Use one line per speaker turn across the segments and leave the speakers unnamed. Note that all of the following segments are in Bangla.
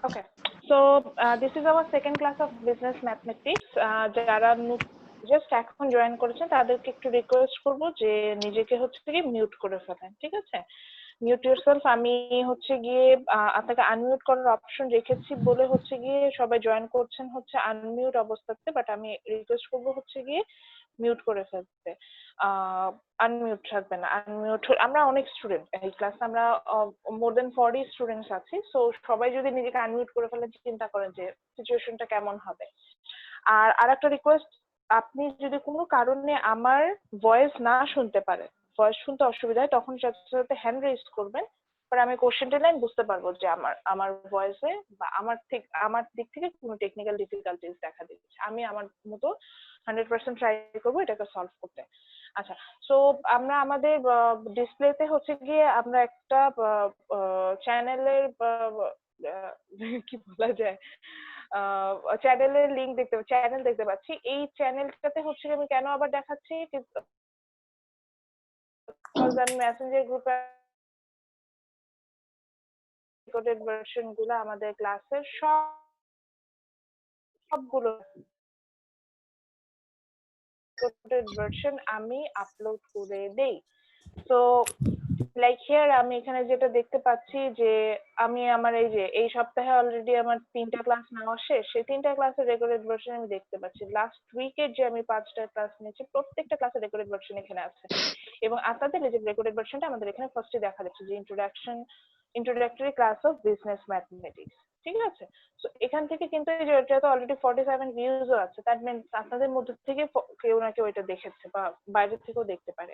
Okay, so this is our second class of business mathematics. যারা জাস্ট এখন জয়েন করেছেন তাদেরকে একটু রিকোয়েস্ট করব যে নিজেকে হচ্ছে গিয়ে মিউট করে ফেলেন, ঠিক আছে? Mute yourself. আমি হচ্ছে গিয়ে আপনাকে আনমিউট করার অপশন রেখেছি বলে হচ্ছে গিয়ে সবাই জয়েন করছেন হচ্ছে আনমিউট অবস্থাতে, বাট আমি রিকোয়েস্ট করব হচ্ছে গিয়ে মিউট করে ফেলতে। আনমিউট থাকবে না, আনমিউট। আমরা অনেক স্টুডেন্ট এই ক্লাসে, আমরা মোর দেন 40 স্টুডেন্টস আছি। সো সবাই যদি নিজেকে আনমিউট করে ফেলে চিন্তা করেন যে সিচুয়েশনটা কেমন হবে। আর আরেকটা রিকোয়েস্ট, আপনি যদি কোনো কারণে আমার ভয়েস না শুনতে পারেন, ভয়েস শুনতে অসুবিধা হয়, তখন সাথে সাথে হ্যান্ড রেজ করবেন। পরে আমি কোশ্চেনটা লাইন বুঝতে পারবো যে আমার ভয়েসে বা আমার দিক থেকে কোনো টেকনিক্যাল ডিফিকাল্টিস দেখা দিচ্ছে। আমি আমার মতো 100% ট্রাই করবো এটাকে সলভ করতে। আচ্ছা, সো আমরা আমাদের ডিসপ্লেতে হচ্ছে গিয়ে আমরা একটা চ্যানেলের কি বলা যায়, চ্যানেলের লিঙ্ক চ্যানেল দেখতে পাচ্ছি। এই চ্যানেলটাতে হচ্ছে আমি কেন আবার দেখাচ্ছি, আমি মেসেঞ্জার গ্রুপে রেকর্ডেড ভার্সন গুলো আমাদের ক্লাসের সবগুলো রেকর্ডেড ভার্সন আমি আপলোড করে দেই। তো লাইক হিয়ার আমি এখানে যেটা দেখতে পাচ্ছি যে আমি আমার এই সপ্তাহে অলরেডি আমার 3টা ক্লাস নেওয়া শেষ। সেই 3টা ক্লাসের রেকর্ডেড ভার্সন আমি দেখতে পাচ্ছি। লাস্ট উইকের যে আমি 5টা ক্লাস নিয়েছি প্রত্যেকটা ক্লাসের রেকর্ডেড ভার্সন এখানে আছে। এবং আপনাদের এই যে রেকর্ডেড ভার্সনটা আমাদের এখানে ফার্স্টে দেখা যাচ্ছে যে introductory class of business mathematics, ঠিক আছে? তো এখান থেকে কিন্তু এটা তো অলরেডি 47 ভিউজও আছে, দ্যাট মিনস আপনাদের মধ্যে থেকে কেউ না কেউ এটা দেখেছে বা বাইরে থেকেও দেখতে পারে।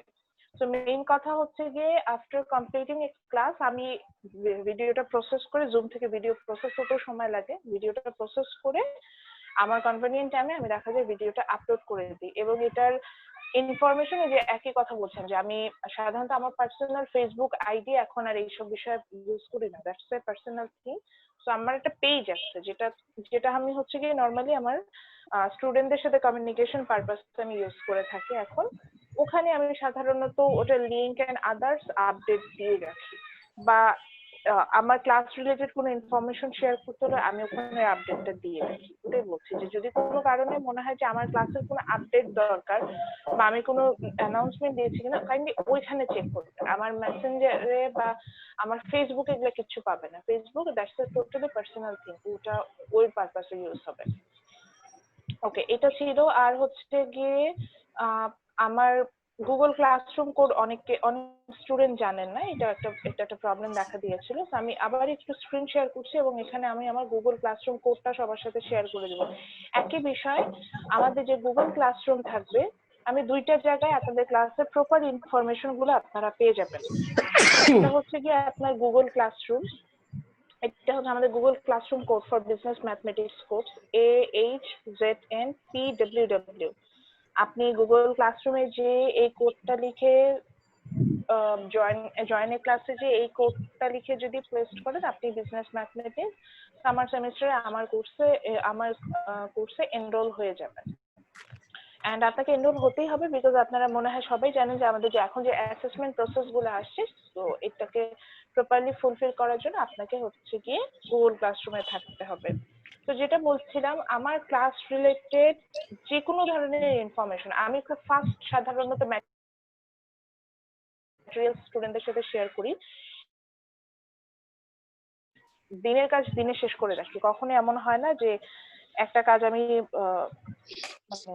তো মেইন কথা হচ্ছে গিয়ে আফটার কমপ্লিটিং এ ক্লাস আমি ভিডিওটা প্রসেস করে, জুম থেকে ভিডিও প্রসেস হতেও সময় লাগে, ভিডিওটা প্রসেস করে আমার কনভেনিয়েন্ট টাইমে আমি দেখা যায় ভিডিওটা আপলোড করে দিই। এবং এটার ইনফরমেশন যে একই কথা বলছেন যে আমি সাধারণত আমার পার্সোনাল ফেসবুক আইডি এখন আর এইসব বিষয়ে ইউজ করি না, দ্যাটস এ পার্সোনাল থিং। তো আমার একটা পেজ আছে যেটা আমি হচ্ছে গিয়ে নর্মালি আমার স্টুডেন্টদের সাথে কমিউনিকেশন পারপাস আমি ইউজ করে থাকি এখন। ওখানে আমি সাধারণত ওটার লিঙ্ক এন্ড আদার্স আপডেট দিয়ে রাখি, বা আমার ক্লাস রিলেটেড কোনো ইনফরমেশন শেয়ার করতে হলে আমি ওখানে আপডেটটা দিয়ে রাখি। ওটাই বলছি যে যদি কোনো কারণে মনে হয় যে আমার ক্লাসের কোনো আপডেট দরকার বা আমি কোনো অ্যানাউন্সমেন্ট দিয়েছি কিনা, কাইন্ডলি ওইখানে চেক করবে। আমার মেসেঞ্জারে বা আমার ফেসবুকে এগুলো কিছু পাবে না। Facebook that's a totally personal thing, ওটা ওই পারপাসে ইউজ হবে। ওকে, এটা ছিল। আর হচ্ছে গিয়ে আমার গুগল ক্লাসরুম কোড অনেক স্টুডেন্ট জানেন না, এটা একটা প্রবলেম দেখা দিয়েছিল। আমি আবার একটু স্ক্রিন শেয়ার করছি এবং এখানে আমি আমার গুগল ক্লাসরুম কোডটা সবার সাথে শেয়ার করে দেবো। একই বিষয়, আমাদের যে গুগল ক্লাসরুম থাকবে, আমি 2টা জায়গায় আপনাদের ক্লাসের প্রপার ইনফরমেশন গুলো আপনারা পেয়ে যাবেন। একটা হচ্ছে গিয়ে আপনার গুগল ক্লাসরুম, এটা হচ্ছে আমাদের Google classroom code for business mathematics course, AHZNPWW। আপনি গুগল ক্লাসরুমে যে এই কোডটা লিখে জয়েনের ক্লাসে যে এই কোডটা লিখে যদি পেস্ট করেন, আপনি বিজনেস ম্যাথমেটিক্স সামার সেমিস্টারে আমার কোর্সে এনরোল হয়ে যাবেন। এন্ড আপনাকে এনরোল হতেই হবে, বিকজ আপনারা মনে হয় সবাই জানেন যে আমাদের যে এখন যে অ্যাসেসমেন্ট প্রসেস গুলো আসছে, তো এটাকে প্রপারলি ফুলফিল করার জন্য আপনাকে হচ্ছে গিয়ে গুগল ক্লাসরুমে থাকতে হবে। তো যেটা বলছিলাম, আমার ক্লাস রিলেটেড যে কোনো ধরনের ইনফরমেশন আমি খুব ফাস্ট সাধারণত ম্যাটেরিয়াল স্টুডেন্টদের সাথে শেয়ার করি। দিনের কাজ দিনে শেষ করে রাখি, কখনো এমন হয় না যে একটা কাজ আমি মানে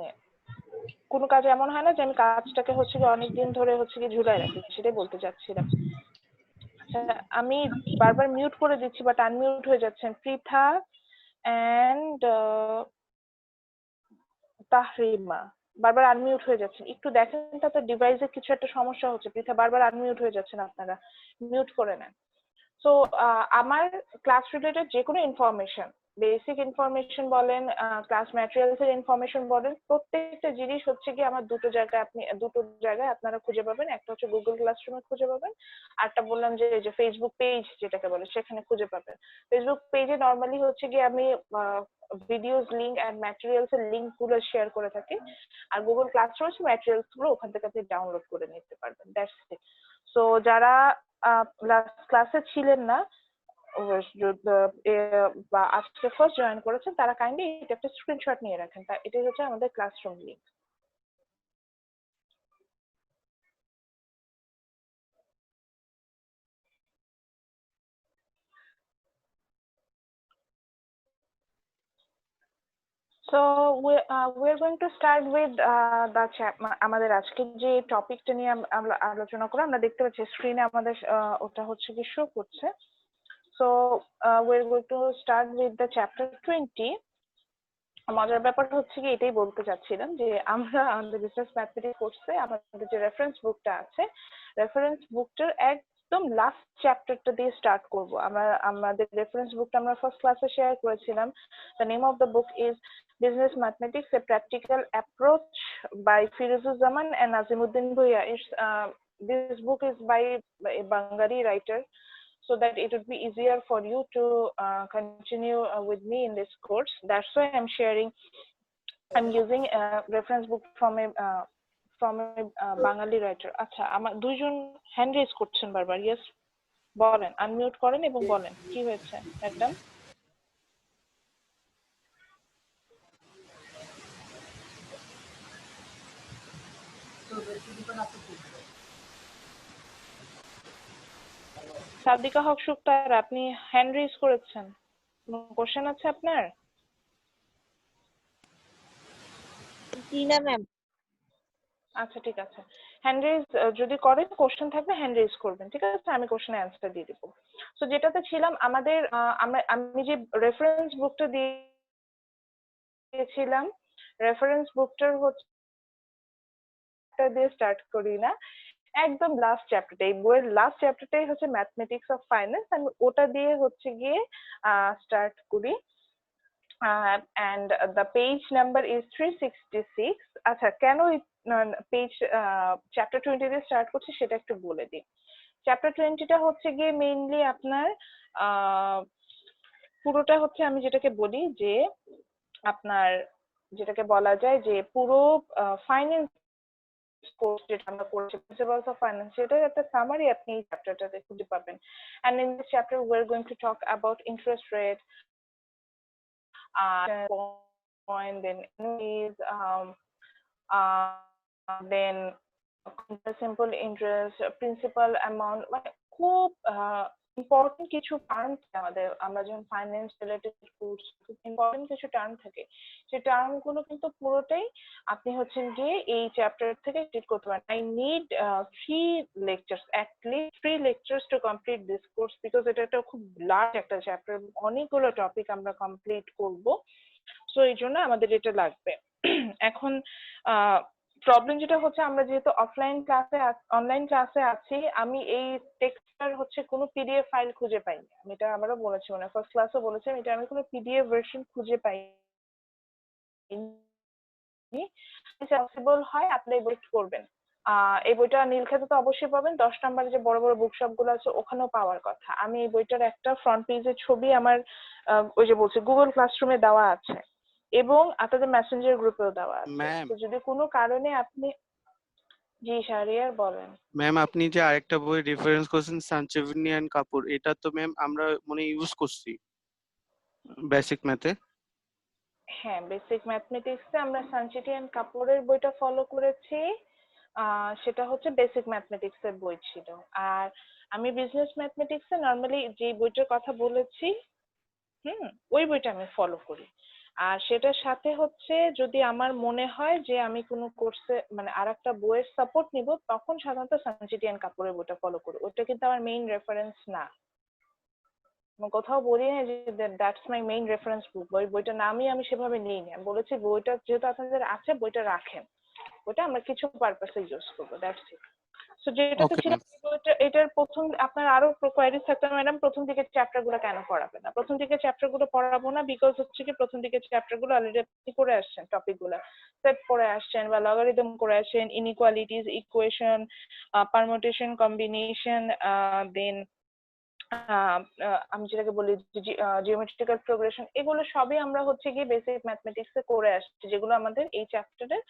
কোনো কাজ এমন হয় না যে আমি কাজটাকে হচ্ছে গিয়ে অনেকদিন ধরে হচ্ছে গিয়ে ঝুলাই রাখি, সেটাই বলতে চাচ্ছিলাম। আচ্ছা, আমি বারবার মিউট করে দিচ্ছি বাট আনমিউট হয়ে যাচ্ছেন পৃথা এন্ড তাহরিমা, বারবার আনমিউট হয়ে যাচ্ছেন। একটু দেখেন তাতে ডিভাইসে কিছু একটা সমস্যা হচ্ছে। পৃথা বারবার আনমিউট হয়ে যাচ্ছেন, আপনারা মিউট করে নেন। সো আমার ক্লাস রিলেটেড যে কোনো ইনফরমেশন, বেসিক ইনফরমেশন বলেন, ক্লাস ম্যাটেরিয়ালস এর ইনফরমেশন বলেন, প্রত্যেকটা জিনিস হচ্ছে কি আমার দুটো জায়গায় আপনারা খুঁজে পাবেন। একটা হচ্ছে গুগল ক্লাসরুমে খুঁজে পাবেন, আরটা বললাম যে ফেসবুক পেজ যেটাকে বলে সেখানে খুঁজে পাবেন। ফেসবুক পেজে নর্মালি হচ্ছে কি আমি ভিডিওস লিংক এন্ড ম্যাটেরিয়ালস এর লিংক গুলো শেয়ার করে থাকি, আর গুগল ক্লাসরুমে ম্যাটেরিয়ালস গুলো ওখান থেকে আপনি ডাউনলোড করে নিতে পারবেন। That's it. সো যারা ক্লাসে ছিলেন না, বা আজকে ফার্স্ট জয়েন করেছেন তারা কাইন্ডলি এটা একটা স্ক্রিনশট নিয়ে রাখেন। তা এটাই হচ্ছে আমাদের classroom link. So we're going to start with the আমাদের আজকে যে টপিকটা নিয়ে আমরা আলোচনা করব। আমরা দেখতে পাচ্ছি স্ক্রিনে আমাদের ওটা হচ্ছে কি শো করছে। So we're going to start with the chapter 20. মজার ব্যাপার হচ্ছে কি এটাই বলতে চাচ্ছিলাম যে আমরা আমাদের বিজনেস ম্যাথমেটিক্স কোর্সে আমাদের যে রেফারেন্স বুকটা আছে, রেফারেন্স বুকটার একদম লাস্ট চ্যাপ্টারটা দিয়ে স্টার্ট করব। আমাদের রেফারেন্স বুকটা আমরা ফার্স্ট ক্লাসে শেয়ার করেছিলাম। The name of the book is Business Mathematics: A Practical Approach by Firuzur Zaman and Nazimuddin Bhuiya. This book is by a Bengali writer, so that it would be easier for you to continue with me in this course. That's why I'm using a reference book from a Bengali writer. আচ্ছা, আমার দুইজন হ্যান্ড রেজ করছেন বারবার। ইয়েস, বলেন, আনমিউট করেন এবং বলেন কি হয়েছে ম্যাডাম। সাদিকা হক সুক্তার, আপনি হ্যান্ড রেজ করেছেন, কোনো কোশ্চেন আছে আপনার?
জি না ম্যাম।
আচ্ছা ঠিক আছে, হ্যান্ড রেজ যদি করেন কোশ্চেন থাকবে হ্যান্ড রেজ করবেন, ঠিক আছে? আমি কোশ্চেনে অ্যান্সার দিয়ে দিব। সো যেটাতে ছিলাম আমাদের আমি যে রেফারেন্স বুকটা দিয়েছিলাম, রেফারেন্স বুকটার হচ্ছে দিয়ে স্টার্ট করি না, একদম লাস্ট চ্যাপ্টারটা, এই বইয়ের লাস্ট চ্যাপ্টারটাই হচ্ছে ম্যাথমেটিক্স অফ ফাইন্যান্স। আমি ওটা দিয়ে হচ্ছে গিয়ে স্টার্ট করি। and the page number is 366. আচ্ছা, কেন পেজ চ্যাপ্টার 20 দিয়ে স্টার্ট করছি সেটা একটু বলে দিই। চ্যাপ্টার 20টা হচ্ছে গিয়ে মেইনলি আপনার পুরোটা হচ্ছে, আমি যেটাকে বলি যে আপনার যেটাকে বলা যায় যে পুরো ফাইন্যান্স কোর্স যেটা আমরা করেছি, প্রিন্সিপালস অফ ফাইন্যান্স, সেটার একটা সামারি আপনি এই চ্যাপ্টারটাতে খুঁজে পাবেন। and in this chapter we're going to talk about interest rate, point, then enemies, then simple interest, principal amount, মানে খুব ইম্পর্টেন্ট কিছু টার্ম আমাদের, আমরা যখন ফাইন্যান্স রিলেটেড কোর্স, খুব ইম্পর্টেন্ট কিছু টার্ম থাকে, সেই টার্ম গুলো কিন্তু পুরোটাই আপনি হচ্ছেন গিয়ে এই চ্যাপ্টার থেকে রিড করতে পারেন। I need 3 lectures, at least 3 lectures to complete this course, because এটা একটা খুব লার্জ একটা চ্যাপ্টার, অনেকগুলো টপিক আমরা কমপ্লিট করব। সো এই জন্য আমাদের এটা লাগবে। এখন প্রবলেম যেটা হচ্ছে, আমরা যেহেতু অনলাইন ক্লাসে আছি, আমি এই টেক্সটটার হচ্ছে কোনো পিডিএফ ফাইল খুঁজে পাইনি। আমি এটা আমরা বলেছি, মানে ফার্স্ট ক্লাসও বলেছিলাম, এটা আমি কোনো পিডিএফ ভার্সন খুঁজে পাইনি। পসিবল হয় আপনি এই বইটা করবেন। এই বইটা নীলক্ষেতে তো অবশ্যই পাবেন, 10 নম্বরে যে বড় বড় বুকশপ গুলো আছে ওখানেও পাওয়ার কথা। আমি এই বইটার একটা ফ্রন্ট পেজের ছবি আমার ওই যে বলছি গুগল ক্লাসরুমে দেওয়া আছে, এবং আপনাদের মেসেঞ্জার গ্রুপেও দেওয়া আছে। তো যদি কোনো কারণে আপনি, জি শাহরিয়ার বলেন।
ম্যাম, আপনি যে আরেকটা বই রেফারেন্স করছেন সানচেভিনি এন্ড কাপুর, এটা তো ম্যাম আমরা মনে ইউজ করছি বেসিক ম্যাথে।
হ্যাঁ, বেসিক ম্যাথমেটিক্সে আমরা সানচিটি এন্ড কাপুরের বইটা ফলো করেছি, সেটা হচ্ছে বেসিক ম্যাথমেটিক্স এর বই ছিল। আর আমি বিজনেস ম্যাথমেটিক্সে নর্মালি যে বইটার কথা বলেছি, ওই বইটা আমি ফলো করি। আর সেটার সাথে হচ্ছে যদি আমার মনে হয় যে আমি কোনো কোর্সে মানে আর একটা বইয়ের সাপোর্ট নিব, তখন সাধারণত সানচিটি এন্ড কাপুরের বইটা ফলো করি। ওইটা কিন্তু আমার মেইন রেফারেন্স না, কোথাও বলি না যে দ্যাটস মাই মেইন রেফারেন্স বুক। বইটার নামই আমি সেভাবে নিই না, আমি বলেছি বইটা যেহেতু আপনাদের আছে বইটা রাখেন, ওটা আমরা কিছু পারপাসে ইউজ করবো, দ্যাটস ইট। সো যেটাতে ছিল এটার প্রথম, আপনার আরো কোয়ারিজ থাকতে ম্যাডাম প্রথম দিকে চ্যাপ্টার গুলো কেন পড়াবে না? প্রথম দিকে চ্যাপ্টার গুলো পড়াবো না বিকজ হচ্ছে কি প্রথম দিকে চ্যাপ্টার গুলো অলরেডি আপনি করে আসছেন, টপিক গুলো সেট করে আসছেন বা লগারিদম করে আসছেন, ইনইকুয়ালিটিজ, ইকুয়েশন, পারমুটেশন, কম্বিনেশন, দেন আমি যেটাকে বলি জিওমেট্রিক্যাল প্রোগ্রেশন, এগুলো সবই আমরা হচ্ছে গিয়ে বেসিক ম্যাথমেটিক্সে করে আসছি, যেগুলো আমাদের এই চ্যাপ্টারের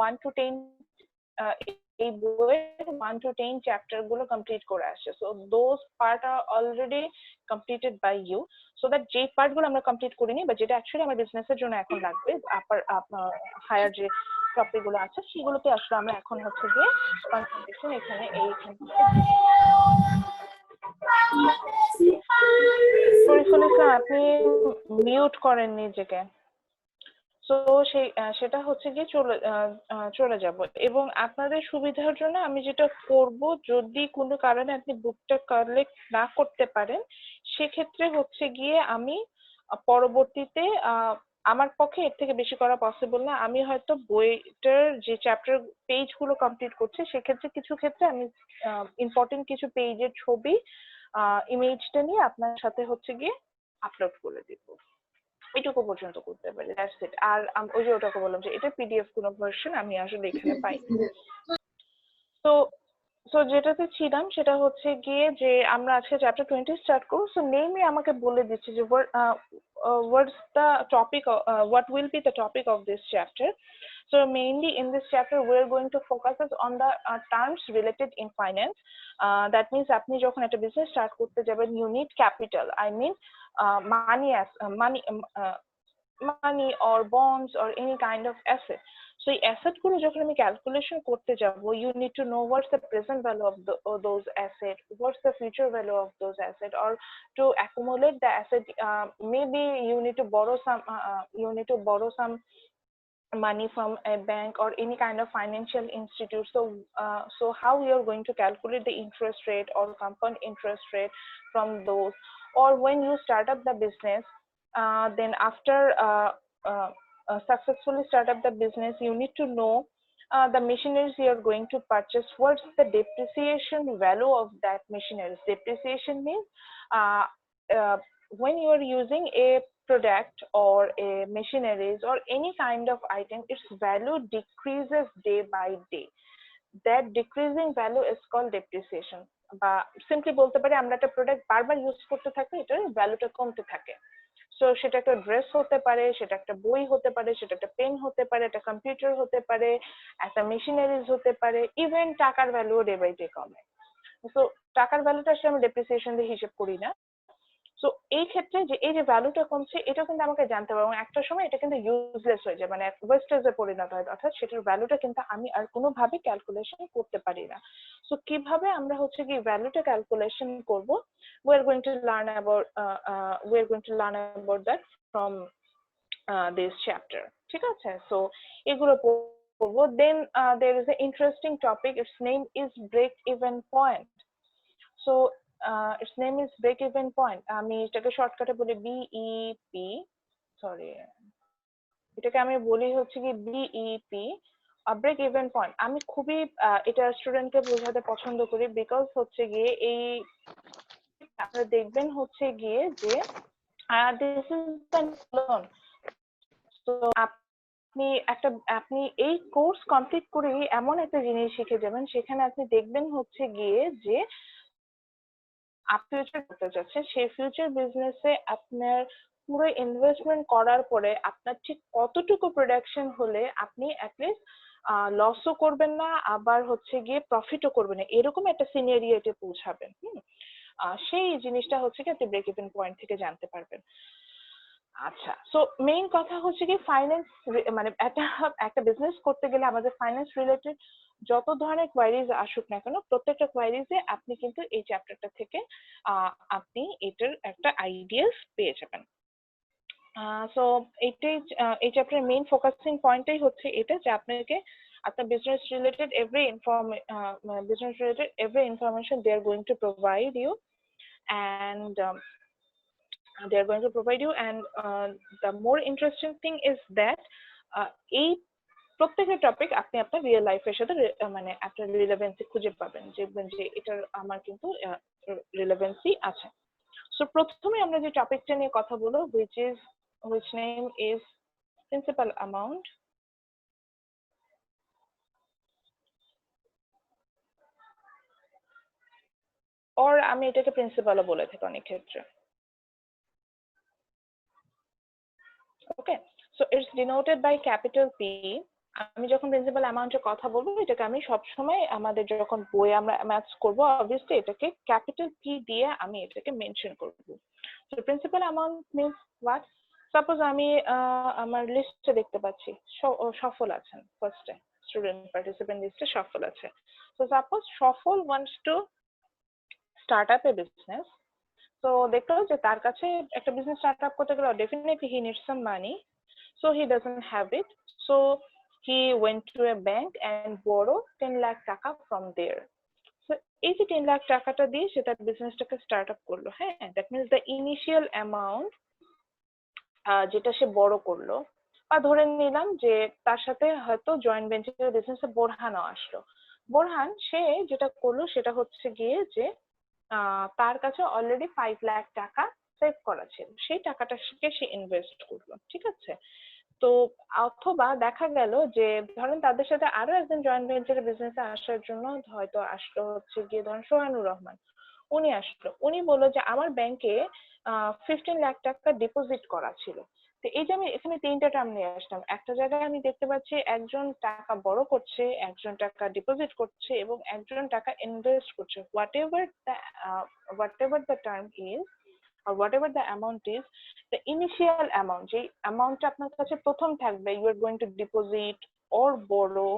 1 to 10 এই বইয়ের 1 to 10 চ্যাপ্টার গুলো কমপ্লিট করে আসছে। So those part are already completed by you, so that যে পার্ট গুলো আমরা কমপ্লিট করিনি বা যেটা অ্যাকচুয়ালি আমার বিজনেসের জন্য এখন লাগবে, আপনার হায়ার যে টপিক গুলো আছে সেগুলোতে আসলে আমরা এখন হচ্ছে গিয়ে কনসেন্ট্রেশন এইখানে শরীফুল ইসলাম, আপনি মিউট করেন নিজেকে। সো সেটা হচ্ছে গিয়ে চলে যাব। এবং আপনাদের সুবিধার জন্য আমি যেটা করব, যদি কোনো কারণে আপনি বুকটা কালেক্ট না করতে পারেন, সেক্ষেত্রে হচ্ছে গিয়ে আমি পরবর্তীতে আমার পক্ষে এর থেকে বেশি করা পসিবল না। আমি হয়তো বইটার যে চ্যাপ্টার পেজ গুলো কমপ্লিট করছে, সেক্ষেত্রে কিছু ক্ষেত্রে আমি ইম্পর্টেন্ট কিছু পেজের ছবি ইমেজটা নিয়ে আপনার সাথে হচ্ছে গিয়ে আপলোড করে দিব। এটুকু পর্যন্ত করতে পারি, দ্যাটস ইট। আর ওই যে ওটাকে বললাম যে এটা পিডিএফ কোনো ভার্সন আমি আসলে এখানে পাই। তো সো যেটাতে ছিলাম সেটা হচ্ছে গিয়ে যে আমরা আজকে চ্যাপ্টার 20 স্টার্ট করব। সো নেমই আমাকে বলে দিচ্ছে যে what's the topic what will be the topic of this chapter. So mainly in this chapter we're going to focus on the terms related in finance. That means আপনি যখন একটা বিজনেস স্টার্ট করতে যাবেন, you need capital, I mean money or bonds or any kind of asset. So এই asset গুলো যখন আমি ক্যালকুলেশন করতে যাব, you need to know what's the present value of those asset, what's the future value of those asset, or to accumulate the asset, maybe you need to borrow some money from a bank or any kind of financial institute. So how you're going to calculate the interest rate or compound interest rate from those, or when you start up the business, then after successfully start up the business, you need to know the machineries you are going to purchase, what's the depreciation value of that machineries. Depreciation means when you are using a product or a machineries or any kind of item, its value decreases day by day. That decreasing value is called depreciation. বা সিম্পলি বলতে পারি, আমরা একটা প্রোডাক্ট বারবার ইউজ করতে থাকি, এটার ভ্যালুটা কমতে থাকে। সো সেটা একটা ড্রেস হতে পারে, সেটা একটা বই হতে পারে, সেটা একটা পেন হতে পারে, একটা কম্পিউটার হতে পারে, একটা মেশিনারিজ হতে পারে, ইভেন টাকার ভ্যালুও ডে বাই ডে কমে। সো টাকার ভ্যালুটা আসলে আমরা ডেপ্রিসিয়েশন দিয়ে হিসেব করি না। সো এই ক্ষেত্রে যে এই যে ভ্যালুটা কমছে, এটা কিন্তু আমাকে জানতে হবে, এবং একটা সময় এটা কিন্তু ইউজলেস হয়ে যায়, মানে ওয়েস্টেজে পরিণত হয়, অর্থাৎ সেটার ভ্যালুটা কিন্তু আমি আর কোনোভাবে ক্যালকুলেশন করতে পারি না। সো কিভাবে আমরা হচ্ছে কি ভ্যালুটা ক্যালকুলেশন করব, we are going to learn about that from this chapter. ঠিক আছে? সো এগুলো পড়বো। Then there is an interesting topic, its name is break even point. So its name is break even point. আমি এটাকে শর্টকাটে বলি বিইপি, সরি, এটাকে আমি বলি হচ্ছে কি বিইপি, ব্রেক ইভেন পয়েন্ট। আমি খুবই এটা স্টুডেন্টকে বোঝাতে পছন্দ করি, বিকজ হচ্ছে গিয়ে এই আপনারা দেখবেন হচ্ছে গিয়ে যে দিস ইজ দ্য লোন। তো আপনি এই কোর্স কমপ্লিট করে এমন একটা জিনিস শিখে যাবেন, সেখানে আপনি দেখবেন হচ্ছে গিয়ে যে ফিউচার করতে চাচ্ছেন, সেই ফিউচার বিজনেসে আপনার পুরো ইনভেস্টমেন্ট করার পরে আপনার ঠিক কতটুকু প্রোডাকশন হলে আপনি অ্যাটলিস্ট লসও করবেন না, আবার হচ্ছে গিয়ে প্রফিটও করবেন না, এরকম একটা সিনারিওতে পৌঁছাবেন। সেই জিনিসটা হচ্ছে কি আপনি ব্রেক ইভেন পয়েন্ট থেকে জানতে পারবেন। আচ্ছা, সো মেইন কথা হচ্ছে কি ফাইন্যান্স, মানে একটা বিজনেস করতে গেলে আমাদের ফাইন্যান্স রিলেটেড যত ধরনের কোয়ারিজ আসুক না কেন, প্রত্যেকটা কোয়ারিজে আপনি কিন্তু এই চ্যাপ্টারটা থেকে আপনি এটার একটা আইডিয়াস পেয়ে যাবেন। সো এটাই এই চ্যাপ্টারের মেইন ফোকাসিং পয়েন্টটাই হচ্ছে এটা, যে আপনাকে আপনার business related every information they are going to provide you, and they are going to provide you, and the more interesting thing is that এই প্রত্যেকটা টপিক আপনি আপনার রিয়েল লাইফের সাথে মানে একটা রিলেভেন্সি খুঁজে পাবেন, দেখবেন যে এটার আমার কিন্তু রিলেভেন্সি আছে। সো প্রথমে আমরা যে টপিকটা নিয়ে কথা বলবো, which name is principal amount. or আমি এটাকে প্রিন্সিপালও বলে থাকি অনেক ক্ষেত্রে। Okay, so it's denoted by capital P, আমি যখন প্রিন্সিপাল অ্যামাউন্টের কথা বলবো, এটাকে আমি সবসময় আমাদের যখন বই আমরা ম্যাথস করবো অবভিয়াসলি এটাকে ক্যাপিটাল পি দিয়ে আমি এটাকে মেনশন করবো। তো principal amount means what? Suppose আমি আমার লিস্টে দেখতে পাচ্ছি সফল আছেন ফার্স্টে, স্টুডেন্ট পার্টিসিপেন্ট লিস্টে সফল আছে। তো সাপোজ সফল wants to start up A business. তো দেখলো যে তার কাছে একটা বিজনেস স্টার্ট আপ করতে গেলে definitely he needs some money, so he doesn't have it, so he went to a bank and borrowed 10 lakh টাকা from there. So এই যে 10 লাখ টাকাটা দিয়ে সে তার বিজনেসটাকে স্টার্ট আপ করলো। হ্যাঁ, that means the initial amount যেটা সে বড় করলো, বা ধরে নিলাম যে তার সাথে হয়তো জয়েন্ট ভেঞ্চারের বিজনেসে বোরহানও আসলো। বোরহান সে যেটা করলো সেটা হচ্ছে গিয়ে যে তার কাছে অলরেডি 5 লাখ টাকা সেভ করা ছিল, সেই টাকাটাকে সে ইনভেস্ট করলো। ঠিক আছে, তো অথবা দেখা গেল যে ধরেন তাদের সাথে আরো একজন জয়েন্ট ভেঞ্চারের বিজনেসে আসার জন্য হয়তো আসলো হচ্ছে গিয়ে ধরেন সোহানুর রহমান, উনি আসলো, উনি বললো যে আমার ব্যাংকে 15 লাখ টাকা ডিপোজিট করা ছিল। তো এই যে আমি এখানে তিনটা টার্ম নিয়ে আসলাম, একটা জায়গায় আমি দেখতে পাচ্ছি একজন টাকা বড় করছে, একজন টাকা ডিপোজিট করছে, এবং একজন টাকা ইনভেস্ট করছে। What ever the term is or whatever the amount is, the initial amount, যে অ্যামাউন্টটা আপনার কাছে প্রথম থাকবে, you are going to deposit or borrow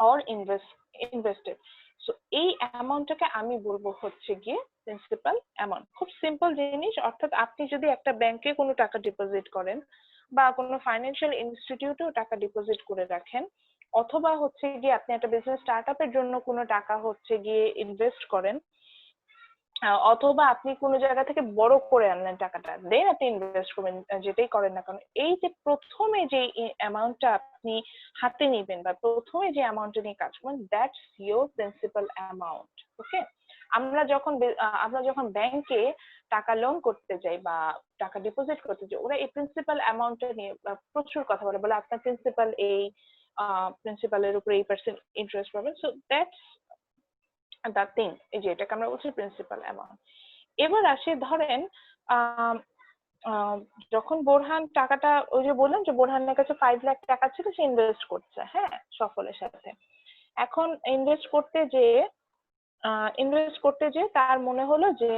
or invested, so এই অ্যামাউন্টটাকে আমি বলবো হচ্ছে গিয়ে প্রিন্সিপাল অ্যামাউন্ট। খুব সিম্পল জিনিস, অর্থাৎ আপনি যদি একটা ব্যাংকে কোনো টাকা ডিপোজিট করেন বা কোনো ফাইন্যান্সিয়াল ইনস্টিটিউটেও টাকা ডিপোজিট করে রাখেন, অথবা হচ্ছে গিয়ে আপনি একটা বিজনেস স্টার্ট আপের জন্য কোনো টাকা হচ্ছে গিয়ে ইনভেস্ট করেন, অথবা আপনি কোনো জায়গা থেকে বড় করে আনলেন টাকাটা, দেন আপনি ইনভেস্ট করবেন, যেটাই করেন না কারণ, এই যে প্রথমে যে অ্যামাউন্টটা আপনি হাতে নিবেন বা প্রথমে যে অ্যামাউন্টটা নিয়ে কাজ করবেন, দ্যাটস ইয়োর প্রিন্সিপাল অ্যামাউন্ট। ওকে, আমরা যখন ব্যাংকে টাকা লোন করতে যাই বা টাকা ডিপোজিট করতে যাই, ওরা এই প্রিন্সিপাল অ্যামাউন্টটা নিয়ে প্রচুর কথা বলে, বলে আপনার প্রিন্সিপাল এই প্রিন্সিপালের উপরে এই পার্সেন্ট ইন্টারেস্ট পাবেন। সো দ্যাটস দ্য থিং, এই যে এটাকে আমরা বলছি প্রিন্সিপাল অ্যামাউন্ট। এবার আসে ধরেন যখন বোরহান টাকাটা, ওই যে বললাম যে বোরহানের কাছে 5 লাখ টাকা ছিল, সে ইনভেস্ট করছে, হ্যাঁ, সফলের সাথে। এখন ইনভেস্ট করতে যে তার মনে হলো যে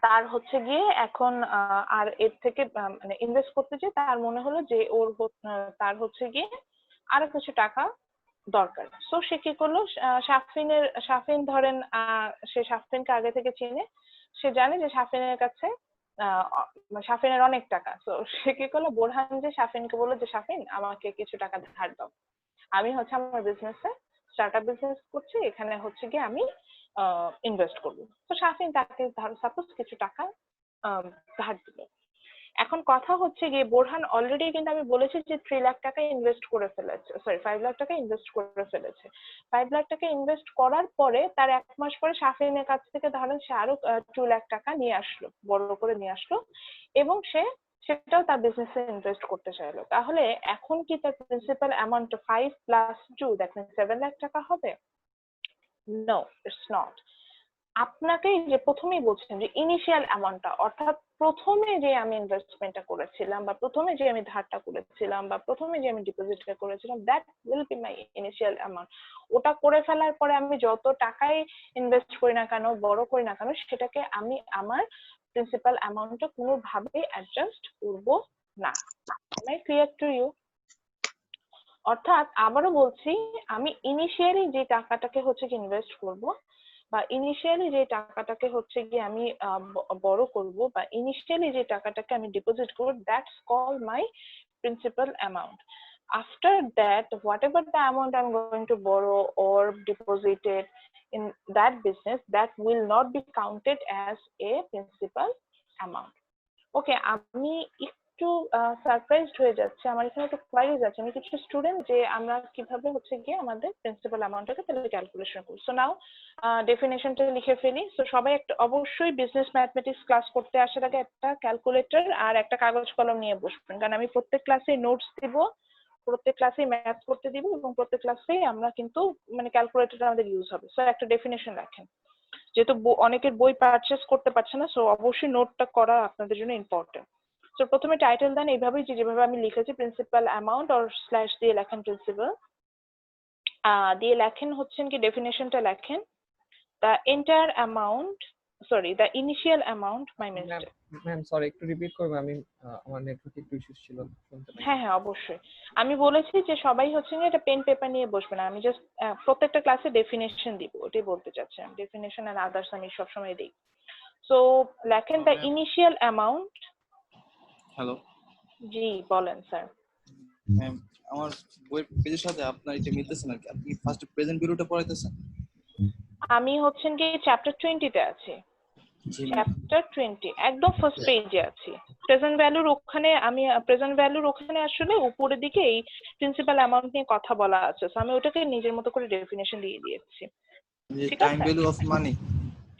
তার হচ্ছে গিয়ে এখন আর এর থেকে মানে ইনভেস্ট করতে যে তার মনে হলো যে তার হচ্ছে গিয়ে আরো কিছু টাকা দরকার। সো সে কি করলো, শাফিন ধরেন সে শাফিনকে আগে থেকে চিনে, সে জানে যে শাফিনের কাছে শাফিনের অনেক টাকা। তো সে কি করলো, বোরহান যে শাফিনকে বললো যে শাফিন আমাকে কিছু টাকা ধার দাও, আমি হচ্ছে আমার বিজনেসে স্টার্ট আপ বিজনেস করছি, এখানে হচ্ছে গিয়ে আমি ইনভেস্ট করবো। তো শাফিন তাকে সাপোজ কিছু টাকা ধার দিল। এখন কথা হচ্ছে গিয়ে বোরহান অলরেডি কিন্তু আমি বলেছি যে 3 লাখ টাকা ইনভেস্ট করে ফেলেছে, সরি 5 লাখ টাকা ইনভেস্ট করে ফেলেছে। 5 লাখ টাকা ইনভেস্ট করার পরে তার 1 মাস পরে শাফিনের কাছ থেকে ধরেন সে আরো 2 লাখ টাকা নিয়ে আসলো, বড় করে নিয়ে আসলো, এবং সেটাও তার বিজনেসে ইনভেস্ট করতে চাইলো। তাহলে এখন কি তার principal amount 5 + 2 that means 7 lakh টাকা হবে? No, it's not. আপনাকে যে প্রথমেই বলছেন যে ইনিশিয়াল অ্যামাউন্টটা, অর্থাৎ প্রথমে যে আমি ইনভেস্টমেন্টটা করেছিলাম বা প্রথমে যে আমি ধারটা করেছিলাম বা প্রথমে যে আমি ডিপোজিটটা করেছিলাম, that will be my initial amount. ওটা করে ফেলার পরে আমি যত টাকাই ইনভেস্ট করি না কেন, বড় করি না কেন, সেটাকে আমি আমার প্রিন্সিপাল অ্যামাউন্টটা কোনোভাবেই অ্যাডজাস্ট করব না। Am I clear to you? অর্থাৎ আবারও বলছি, আমি ইনিশিয়ালি যে টাকাটাকে হচ্ছে কি ইনভেস্ট করব বা ইনিশিয়ালি যে টাকাটাকে হচ্ছে গিয়ে আমি বড় করব বা ইনিশিয়ালি যে টাকাটাকে আমি ডিপোজিট করব, that's call my principal amount. After that, whatever the amount I'm going to borrow or deposited in that business, that will not be counted as a principal amount. ওকে, আমি একটু সারপ্রাইজড হয়ে যাচ্ছে, আমার এখানে একটু কোয়ারিজ আছে। আমি কিছু স্টুডেন্ট যে আমরা কিভাবে হচ্ছে গিয়ে আমাদের প্রিন্সিপাল অ্যামাউন্টটাকে তাহলে ক্যালকুলেশন করি। সো নাও ডেফিনেশনটা লিখে ফেলি। সো সবাই একটা অবশ্যই বিজনেস ম্যাথমেটিক্স ক্লাস করতে আসার আগে একটা ক্যালকুলেটর আর একটা কাগজ কলম নিয়ে বসবেন, কারণ আমি প্রত্যেক ক্লাসে নোটস দিব, প্রত্যেক ক্লাসে ম্যাথ করতে দিব, এবং প্রত্যেক ক্লাসেই আমরা কিন্তু মানে ক্যালকুলেটর আমাদের ইউজ হবে। সো একটা ডেফিনেশন রাখেন, যেহেতু অনেকের বই পারচেস করতে পারছে না, সো অবশ্যই নোটটা করা আপনাদের জন্য ইম্পর্টেন্ট। তো প্রথমে টাইটেল দেন এইভাবেই যেভাবে আমি লিখেছি, প্রিন্সিপাল অ্যামাউন্ট অর স্ল্যাশ দিয়ে লেখেন প্রিন্সিপাল, দিয়ে লেখেন হচ্ছেন কি ডেফিনেশনটা লেখেন, the entire amount, sorry the initial amount, my mistake.
Ma'am sorry, একটু রিপিট করবেন, আমি আমার নেটওয়ার্ক একটু ইস্যু ছিল, শুনতে পাইনি।
হ্যাঁ হ্যাঁ অবশ্যই, আমি বলেছি যে সবাই হচ্ছে না এটা পেন পেপার নিয়ে বসবে না, আমি জাস্ট প্রত্যেকটা ক্লাসে ডেফিনেশন দিব, ওটাই বলতে চাচ্ছি, ডেফিনেশন এন্ড আদার্স আমি সবসময় দিই। সো লেখেন দ্য ইনিশিয়াল অ্যামাউন্ট।
হ্যালো
জি বলেন স্যার।
ম্যাম, আমার বইয়ের পেজের সাথে আপনার এটা মিলতেছে না কি? আপনি ফার্স্ট প্রেজেন্ট ভিডিওটা পড়াইতেছেন?
আমি হচ্ছেন কি চ্যাপ্টার 20 তে আছি,
জি
চ্যাপ্টার 20 একদম ফার্স্ট পেজে আছি। প্রেজেন্ট ভ্যালুর ওখানে আমি প্রেজেন্ট ভ্যালুর ওখানে আসলে উপরের দিকে এই প্রিন্সিপাল অ্যামাউন্ট নিয়ে কথা বলা আছে, সো আমি ওটাকে নিজের মতো করে ডেফিনেশন দিয়ে দিয়েছি।
যে
ঠিক
টাইম
আছে?
Value of money.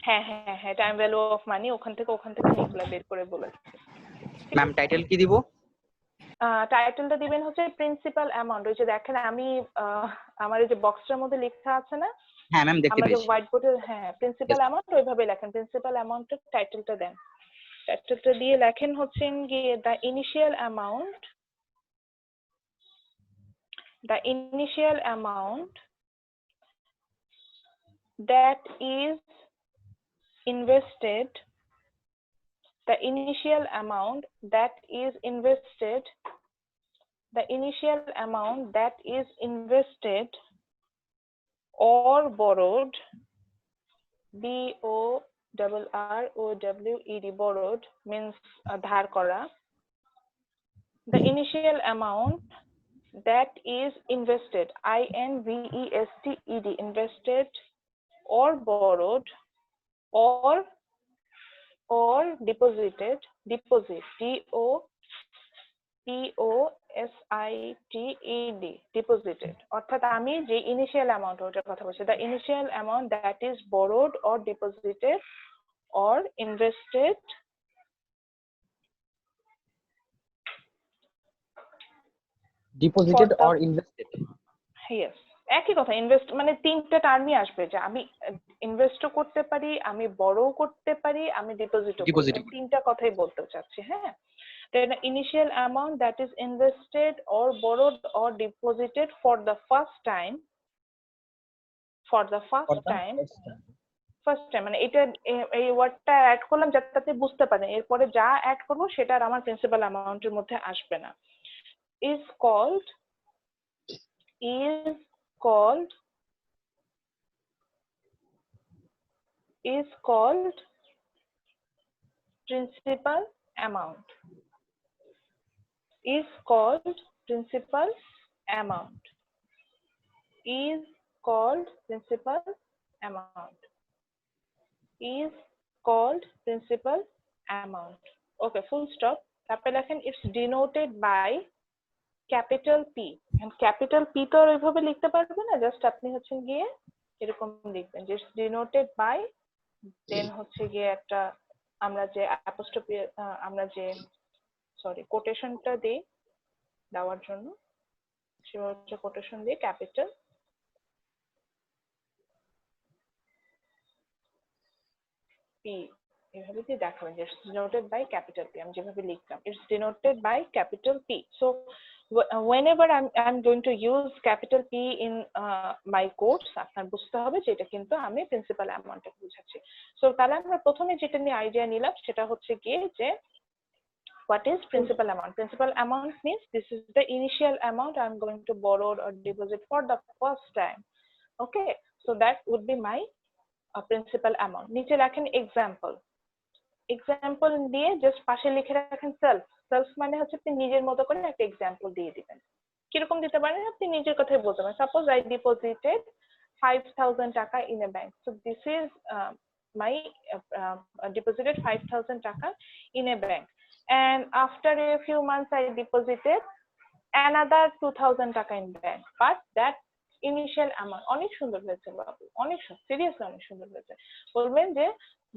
হ্যাঁ হ্যাঁ হ্যাঁ, টাইম ভ্যালু অফ মানি ওখান থেকে এগুলা বের করে বলেছি।
ম্যাম টাইটেল কি দিব?
টাইটেলটা দিবেন হচ্ছে প্রিন্সিপাল অ্যামাউন্ট। ওই যে দেখেন আমি আমার এই যে বক্সটার মধ্যে লেখা আছে না,
হ্যাঁ ম্যাম দেখতে
আমাদের
পেয়েছি।
হোয়াইট বোর্ডে, হ্যাঁ প্রিন্সিপাল অ্যামাউন্ট ওইভাবে লেখেন, প্রিন্সিপাল অ্যামাউন্টের টাইটেলটা দেন, টাইটেলটা দিয়ে লেখেন হচ্ছেন গিয়ে the initial amount, the initial amount that is invested, the initial amount that is invested, the initial amount that is invested or borrowed, borrowed, borrowed means ধার করা, the initial amount that is invested, invested, invested or borrowed or deposited, deposit, deposited, deposited, অর্থাৎ আমি যে ইনিশিয়াল অ্যামাউন্ট ওটার কথা বলছি, the initial amount that is borrowed or deposited or invested
deposited
For the-
or invested.
Yes, একই কথা, ইনভেস্ট মানে তিনটা টার্মই আসবে, যে আমি ইনভেস্টও করতে পারি, আমি বড়ও করতে পারি, আমি ডিপোজিটও করতে
Deposit
পারি, তিনটা কথাই বলতে চাচ্ছি। হ্যাঁ, then initial amount that is invested or borrowed or deposited for the first time, for the first time মানে এটা এই ওয়ার্ডটা অ্যাড করলাম যাতে আপনি বুঝতে পারেন, এরপরে যা অ্যাড করব সেটা আর আমার প্রিন্সিপাল অ্যামাউন্টের মধ্যে আসবে না। is called principal amount, is called principal amount, is called principal amount, is called principal amount. Okay, full stop. তারপরে লেখেন it's denoted by capital P, and capital P তো আর ওইভাবে লিখতে পারবে না, জাস্ট আপনি হচ্ছেন গিয়ে এরকম লিখবেন যে it's denoted by, দেন হচ্ছে গিয়ে একটা আমরা যে অ্যাপোস্ট্রফি আমরা যে সরি কোটেশনটা দিই দেওয়ার জন্য, সেটা হচ্ছে কোটেশন দিয়ে ক্যাপিটাল P এভাবে দিয়ে দেখাবেন যে it's denoted by capital P, আমি যেভাবে লিখলাম it's denoted by capital P. So whenever I'm going to use capital P in my course, আপনার বুঝতে হবে যে এটা কিন্তু আমি প্রিন্সিপাল অ্যামাউন্টটা বুঝাচ্ছি। সো তাহলে আমরা প্রথমে যেটা নিয়ে আইডিয়া নিলাম সেটা হচ্ছে গিয়ে যে what is principal amount? Principal amount means this is the initial amount I'm going to borrow or deposit for the first time. Okay, so that would be my principal amount. নিচে লেখেন example, এক্সাম্পল দিয়ে জাস্ট পাশে লিখে রাখেন সেলফ। সেলফ মানে হচ্ছে আপনি নিজের মতো করে একটা এক্সাম্পল দিয়ে দিবেন, কিরকম দিতে পারেন আপনি নিজের কথাই বলতে পারেন। সাপোজ আই ডিপোজিটেড 5,000 টাকা in a bank, so this is my deposited 5,000 টাকা in a bank, and after a few months I deposited another 2,000 টাকা in bank, but that initial amount, অনেক সুন্দর হয়েছে বাবু, অনেক সিরিয়াসলি অনেক সুন্দর হয়েছে, বলবেন যে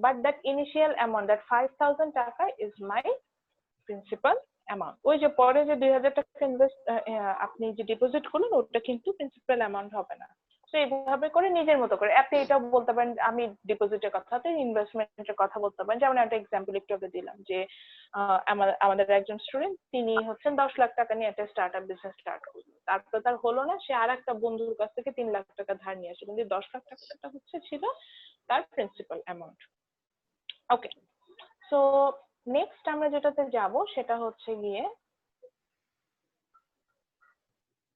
but that initial amount, that 5,000 টাকা is my principal amount. ওই যে পরে যে 2,000 টাকা ইনভেস্ট আপনি যে ডিপোজিট করলেন ওটা কিন্তু প্রিন্সিপাল অ্যামাউন্ট হবে না। তো এইভাবে করে নিজের মতো করে আপনি এটাও বলতে পারেন, আমি ডিপোজিটের কথা, ইনভেস্টমেন্টের কথা বলতে পারেন। যেমন একটা এক্সাম্পল একটু আগে দিলাম যে আমাদের একজন স্টুডেন্ট, তিনি হচ্ছেন 10 লাখ টাকা নিয়ে একটা স্টার্টআপ বিজনেস স্টার্ট করলো, তারপর তার হলো না, সে আর একটা বন্ধুর কাছ থেকে 3 লাখ টাকা ধার নিয়ে আসে, কিন্তু 10 লাখ টাকাটা হচ্ছে ছিল তার প্রিন্সিপাল অ্যামাউন্ট। ওকে, সো নেক্সট আমরা যেটাতে যাব সেটা হচ্ছে গিয়ে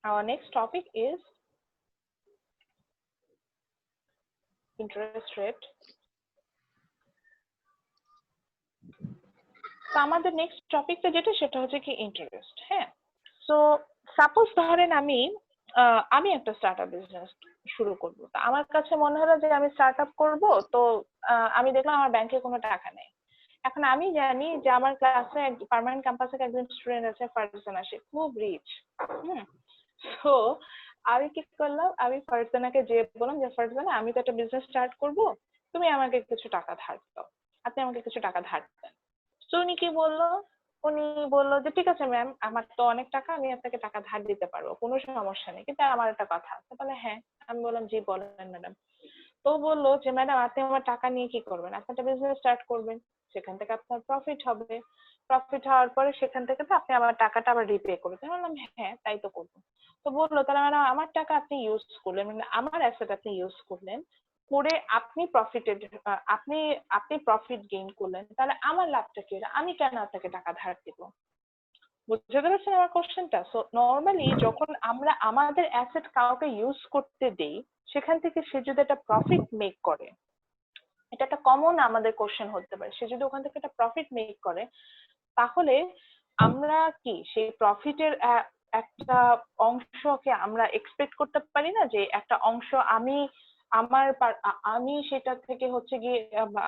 our next topic is interest rate. তো আমাদের নেক্সট টপিকটা যেটা সেটা হচ্ছে কি ইন্টারেস্ট। হ্যাঁ, সো সাপোজ ধরেন আমি একটা স্টার্টআপ বিজনেস শুরু করব, তো আমার কাছে মনে হলো যে আমি স্টার্টআপ করব, তো আমি দেখলাম আমার ব্যাংকে কোনো টাকা নেই। এখন আমি জানি যে আমার ক্লাসে পার্মানেন্ট ক্যাম্পাসে একজন স্টুডেন্ট আছে, ফারজানা, সে খুব রিচ। তো আমি কি করলাম, আমি ফারজানাকে যে বললাম যে ফারজানা, আমি তো একটা বিজনেস স্টার্ট করব, তুমি আমাকে কিছু টাকা ধার দাও, আপনি আমাকে কিছু টাকা ধার দেন। তো উনি কি বললো, উনি বললো যে ঠিক আছে ম্যাম, আমার তো অনেক টাকা, আমি আপনাকে টাকা ধার দিতে পারবো, কোনো সমস্যা নেই, কিন্তু আমার একটা কথা আছে। বলে হ্যাঁ। আমি বললাম জি বলেন ম্যাডাম। তো বললো যে ম্যাডাম, আপনি আমার টাকা নিয়ে কি করবেন? আপনি একটা বিজনেস স্টার্ট করবেন, সেখান থেকে আপনার প্রফিট হবে, প্রফিট হওয়ার পরে সেখান থেকে তো আপনি আমার টাকাটা আবার রিপে করবেন। আমি বললাম হ্যাঁ তাই তো করবো। তো বললো তাহলে ম্যাডাম, আমার টাকা আপনি ইউজ করলেন, মানে আমার অ্যাসেট আপনি ইউজ করলেন, করে আপনি প্রফিটেড, আপনি আপনি প্রফিট গেইন করলেন, তাহলে আমার লাভটা কি? আমি কেন আপনাকে টাকা ধার দিব? বুঝতে পেরেছেন আমার কোশ্চেনটা? সো নর্মালি যখন আমরা আমাদের অ্যাসেট কাউকে ইউজ করতে দেই, সেখান থেকে সে যদি একটা প্রফিট মেক করে, এটা একটা কমন আমাদের কোশ্চেন হতে পারে, সে যদি ওখান থেকে একটা প্রফিট মেক করে, তাহলে আমরা কি সেই প্রফিটের একটা অংশকে আমরা এক্সপেক্ট করতে পারি না যে একটা অংশ আমি সেটা থেকে হচ্ছে গিয়ে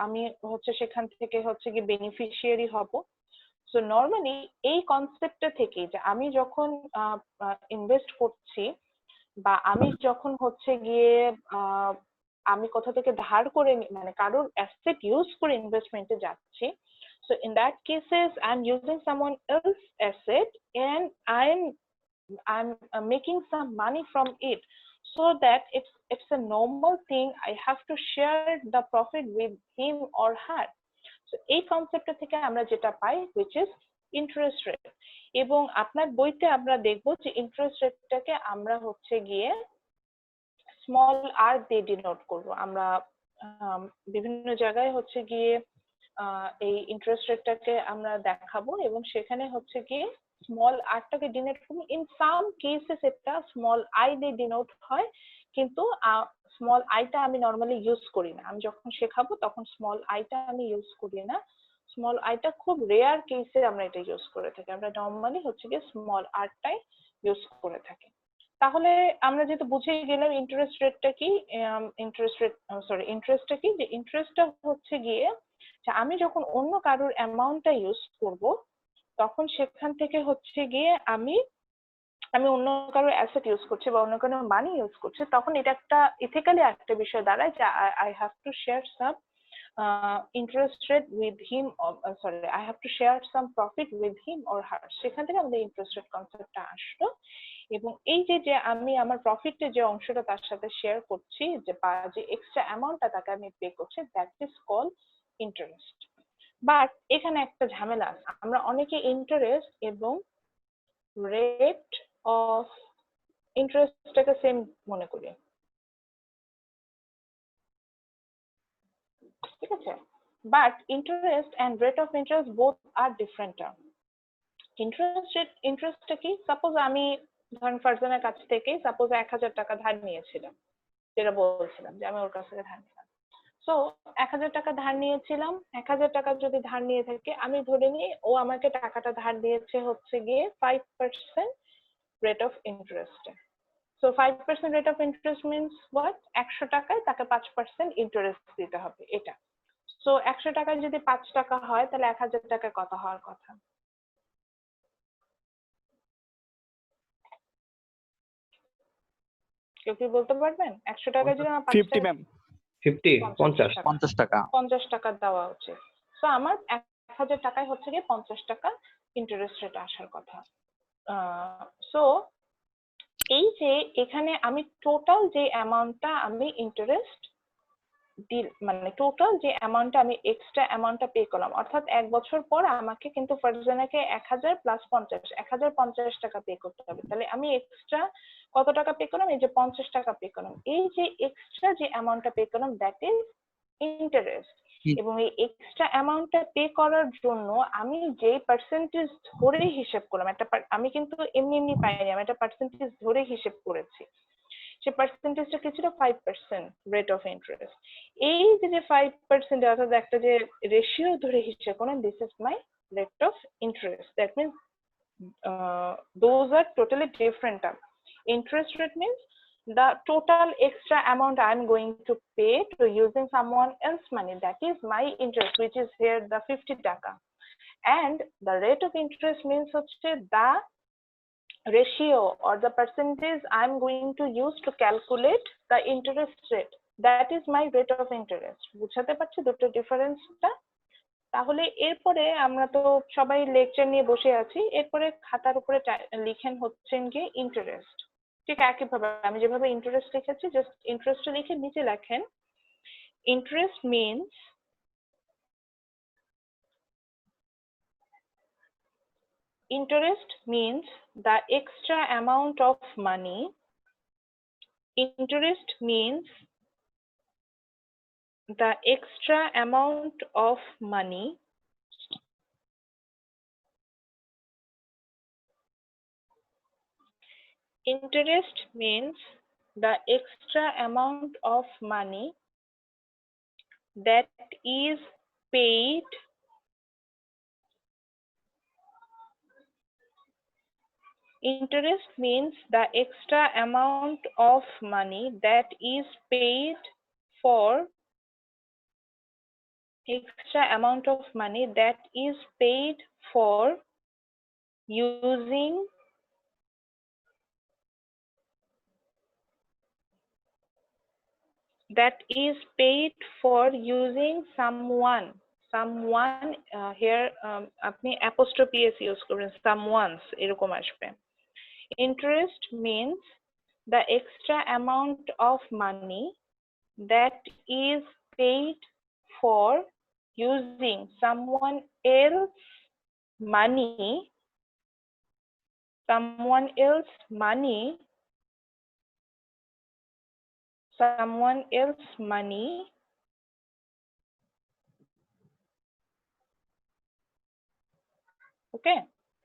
আমি হচ্ছে সেখান থেকে হচ্ছে গিয়ে বেনিফিশিয়ারি হব। সো নর্মালি এই কনসেপ্টটা থেকে যে আমি যখন ইনভেস্ট করছি, বা আমি যখন হচ্ছে গিয়ে আমি কোথা থেকে ধার করে মানে কারোর অ্যাসেট ইউজ করে ইনভেস্টমেন্টে যাচ্ছি, so in that cases I'm using someone else asset and I'm making some money from it, so that it's a normal thing, I have to share the profit with him or her. So এই কনসেপ্টটা থেকে আমরা যেটা পাই which is interest rate, এবং আপনার বইতে আমরা দেখবো যে ইন্টারেস্ট রেটটাকে আমরা হচ্ছে গিয়ে স্মল আর দিয়ে ডিনোট করব। আমরা বিভিন্ন জায়গায় হচ্ছে গিয়ে এই ইন্টারেস্ট রেটটাকে আমরা দেখাবো, এবং সেখানে হচ্ছে গিয়ে স্মল আরটাকে ডিনোট করবো। ইন সাম কেসেস এটা স্মল আই দিয়ে ডিনোট হয়, কিন্তু স্মল আইটা আমি নর্মালি ইউজ করি না। আমি যখন শেখাবো তখন স্মল আইটা আমি ইউজ করি না। স্মল আইটা খুব রেয়ার কেসে আমরা এটা ইউজ করে থাকি, আমরা নর্মালি হচ্ছে গিয়ে স্মল আরটাই ইউজ করে থাকি। তাহলে আমরা যেহেতু বুঝে গেলাম ইন্টারেস্ট রেটটা কি, ইন্টারেস্টটা কি, যে ইন্টারেস্টটা হচ্ছে গিয়ে যে আমি যখন অন্য কারোর অ্যামাউন্টটা ইউজ করব, তখন সেখান থেকে হচ্ছে গিয়ে আমি অন্য কারোর অ্যাসেট ইউজ করছি বা অন্য কারোর মানি ইউজ করছি, তখন এটা একটা ইথিক্যালি একটা বিষয় দাঁড়ায় যে I have to share some interest rate with him, sorry, I have to share some profit with him or her. সেখান থেকে আমাদের ইন্টারেস্ট রেট কনসেপ্টটা আসলো, এবং এই যে আমি আমার প্রফিটের যে অংশটা তার সাথে শেয়ার করছি, যে এক্সট্রা অ্যামাউন্টটা তাকে আমি পে করছি, that is call interest. But এখানে একটা ঝামেলা আছে, আমরা অনেকে ইন্টারেস্ট এবং রেট অফ ইন্টারেস্টটাকে সেম মনে করি, ঠিক আছে? But interest and rate of interest both are different term. ইন্টারেস্টটা কি? সাপোজ আমি ধরেন ফারজানের কাছ থেকে সাপোজ 1000 টাকা ধার নিয়েছিলাম, যেটা বলছিলাম যে আমি ওর কাছ থেকে ধার নিলাম। সো 1000 টাকা ধার নিয়েছিলাম, 1000 টাকা যদি ধার নিয়ে থাকে, আমি ধরে নিই ও আমাকে টাকাটা ধার দিয়েছে হচ্ছে গিয়ে 5% rate of interest. So 5% rate of interest means what? 100 টাকায় তাকে 5% ইন্টারেস্ট দিতে হবে, এটা। সো 100 টাকায় যদি 5 টাকা হয়, তাহলে 1000 টাকায় কত হওয়ার কথা? কেউ কি বলতে পারবেন? 100 টাকায় যদি আমার 5
50
টাকা,
ম্যাম
50 টাকা
50 টাকা দেওয়া উচিত। সো আমার 1000 টাকায় হচ্ছে গিয়ে 50 টাকা ইন্টারেস্ট রেট আসার কথা। সো এই যে এখানে আমি টোটাল যে অ্যামাউন্টটা আমি ইন্টারেস্ট মানে টোটাল যে অ্যামাউন্টটা আমি এক্সট্রা অ্যামাউন্টটা পে করলাম, অর্থাৎ 1 বছর পর আমাকে কিন্তু ফারজানাকে 1000 প্লাস 50 1050 টাকা পে করতে হবে। তাহলে আমি এক্সট্রা কত টাকা পে করলাম? এই যে 50 টাকা পে করলাম। এই যে এক্সট্রা যে অ্যামাউন্টটা পে করলাম দ্যাট ইজ ইন্টারেস্ট। এবং এই এক্সট্রা অ্যামাউন্টটা পে করার জন্য আমি যে পার্সেন্টেজ ধরে হিসেব করলাম, আমি কিন্তু এমনি এমনি পাইনি, আমি একটা পার্সেন্টেজ ধরে হিসেব করেছি। সে পার্সেন্টেজটা কি ছিল? 5% রেট অফ ইন্টারেস্ট। এই যে 5% অর্থাৎ একটা যে রেশিও ধরে হিসেব করলাম, this is my rate of interest. That means those are totally different terms. Interest rate means the total extra amount I'm going to pay to using someone else's money, that is my interest, which is here the 50 taka. And the rate of interest means the ratio or the percentage I'm going to use to calculate the interest rate, that is my rate of interest. বুঝাতে পারছি দুটো ডিফারেন্সটা? তাহলে এরপরে আমরা তো সবাই লেকচার নিয়ে বসে আছি, এরপরে খাতার উপরে লিখেন হচ্ছেন কি ইন্টারেস্ট। ঠিক একইভাবে আমি যেভাবে ইন্টারেস্ট লিখেছি, জাস্ট ইন্টারেস্ট লিখে নিচে লেখেন interest means the extra amount of money. Interest means the extra amount of money interest means the extra amount of money that is paid interest means the extra amount of money that is paid for using someone here আপনি apostrophe s ইউজ করবেন, someone's এরকম আসবে। Interest means the extra amount of money that is paid for using someone else's money okay,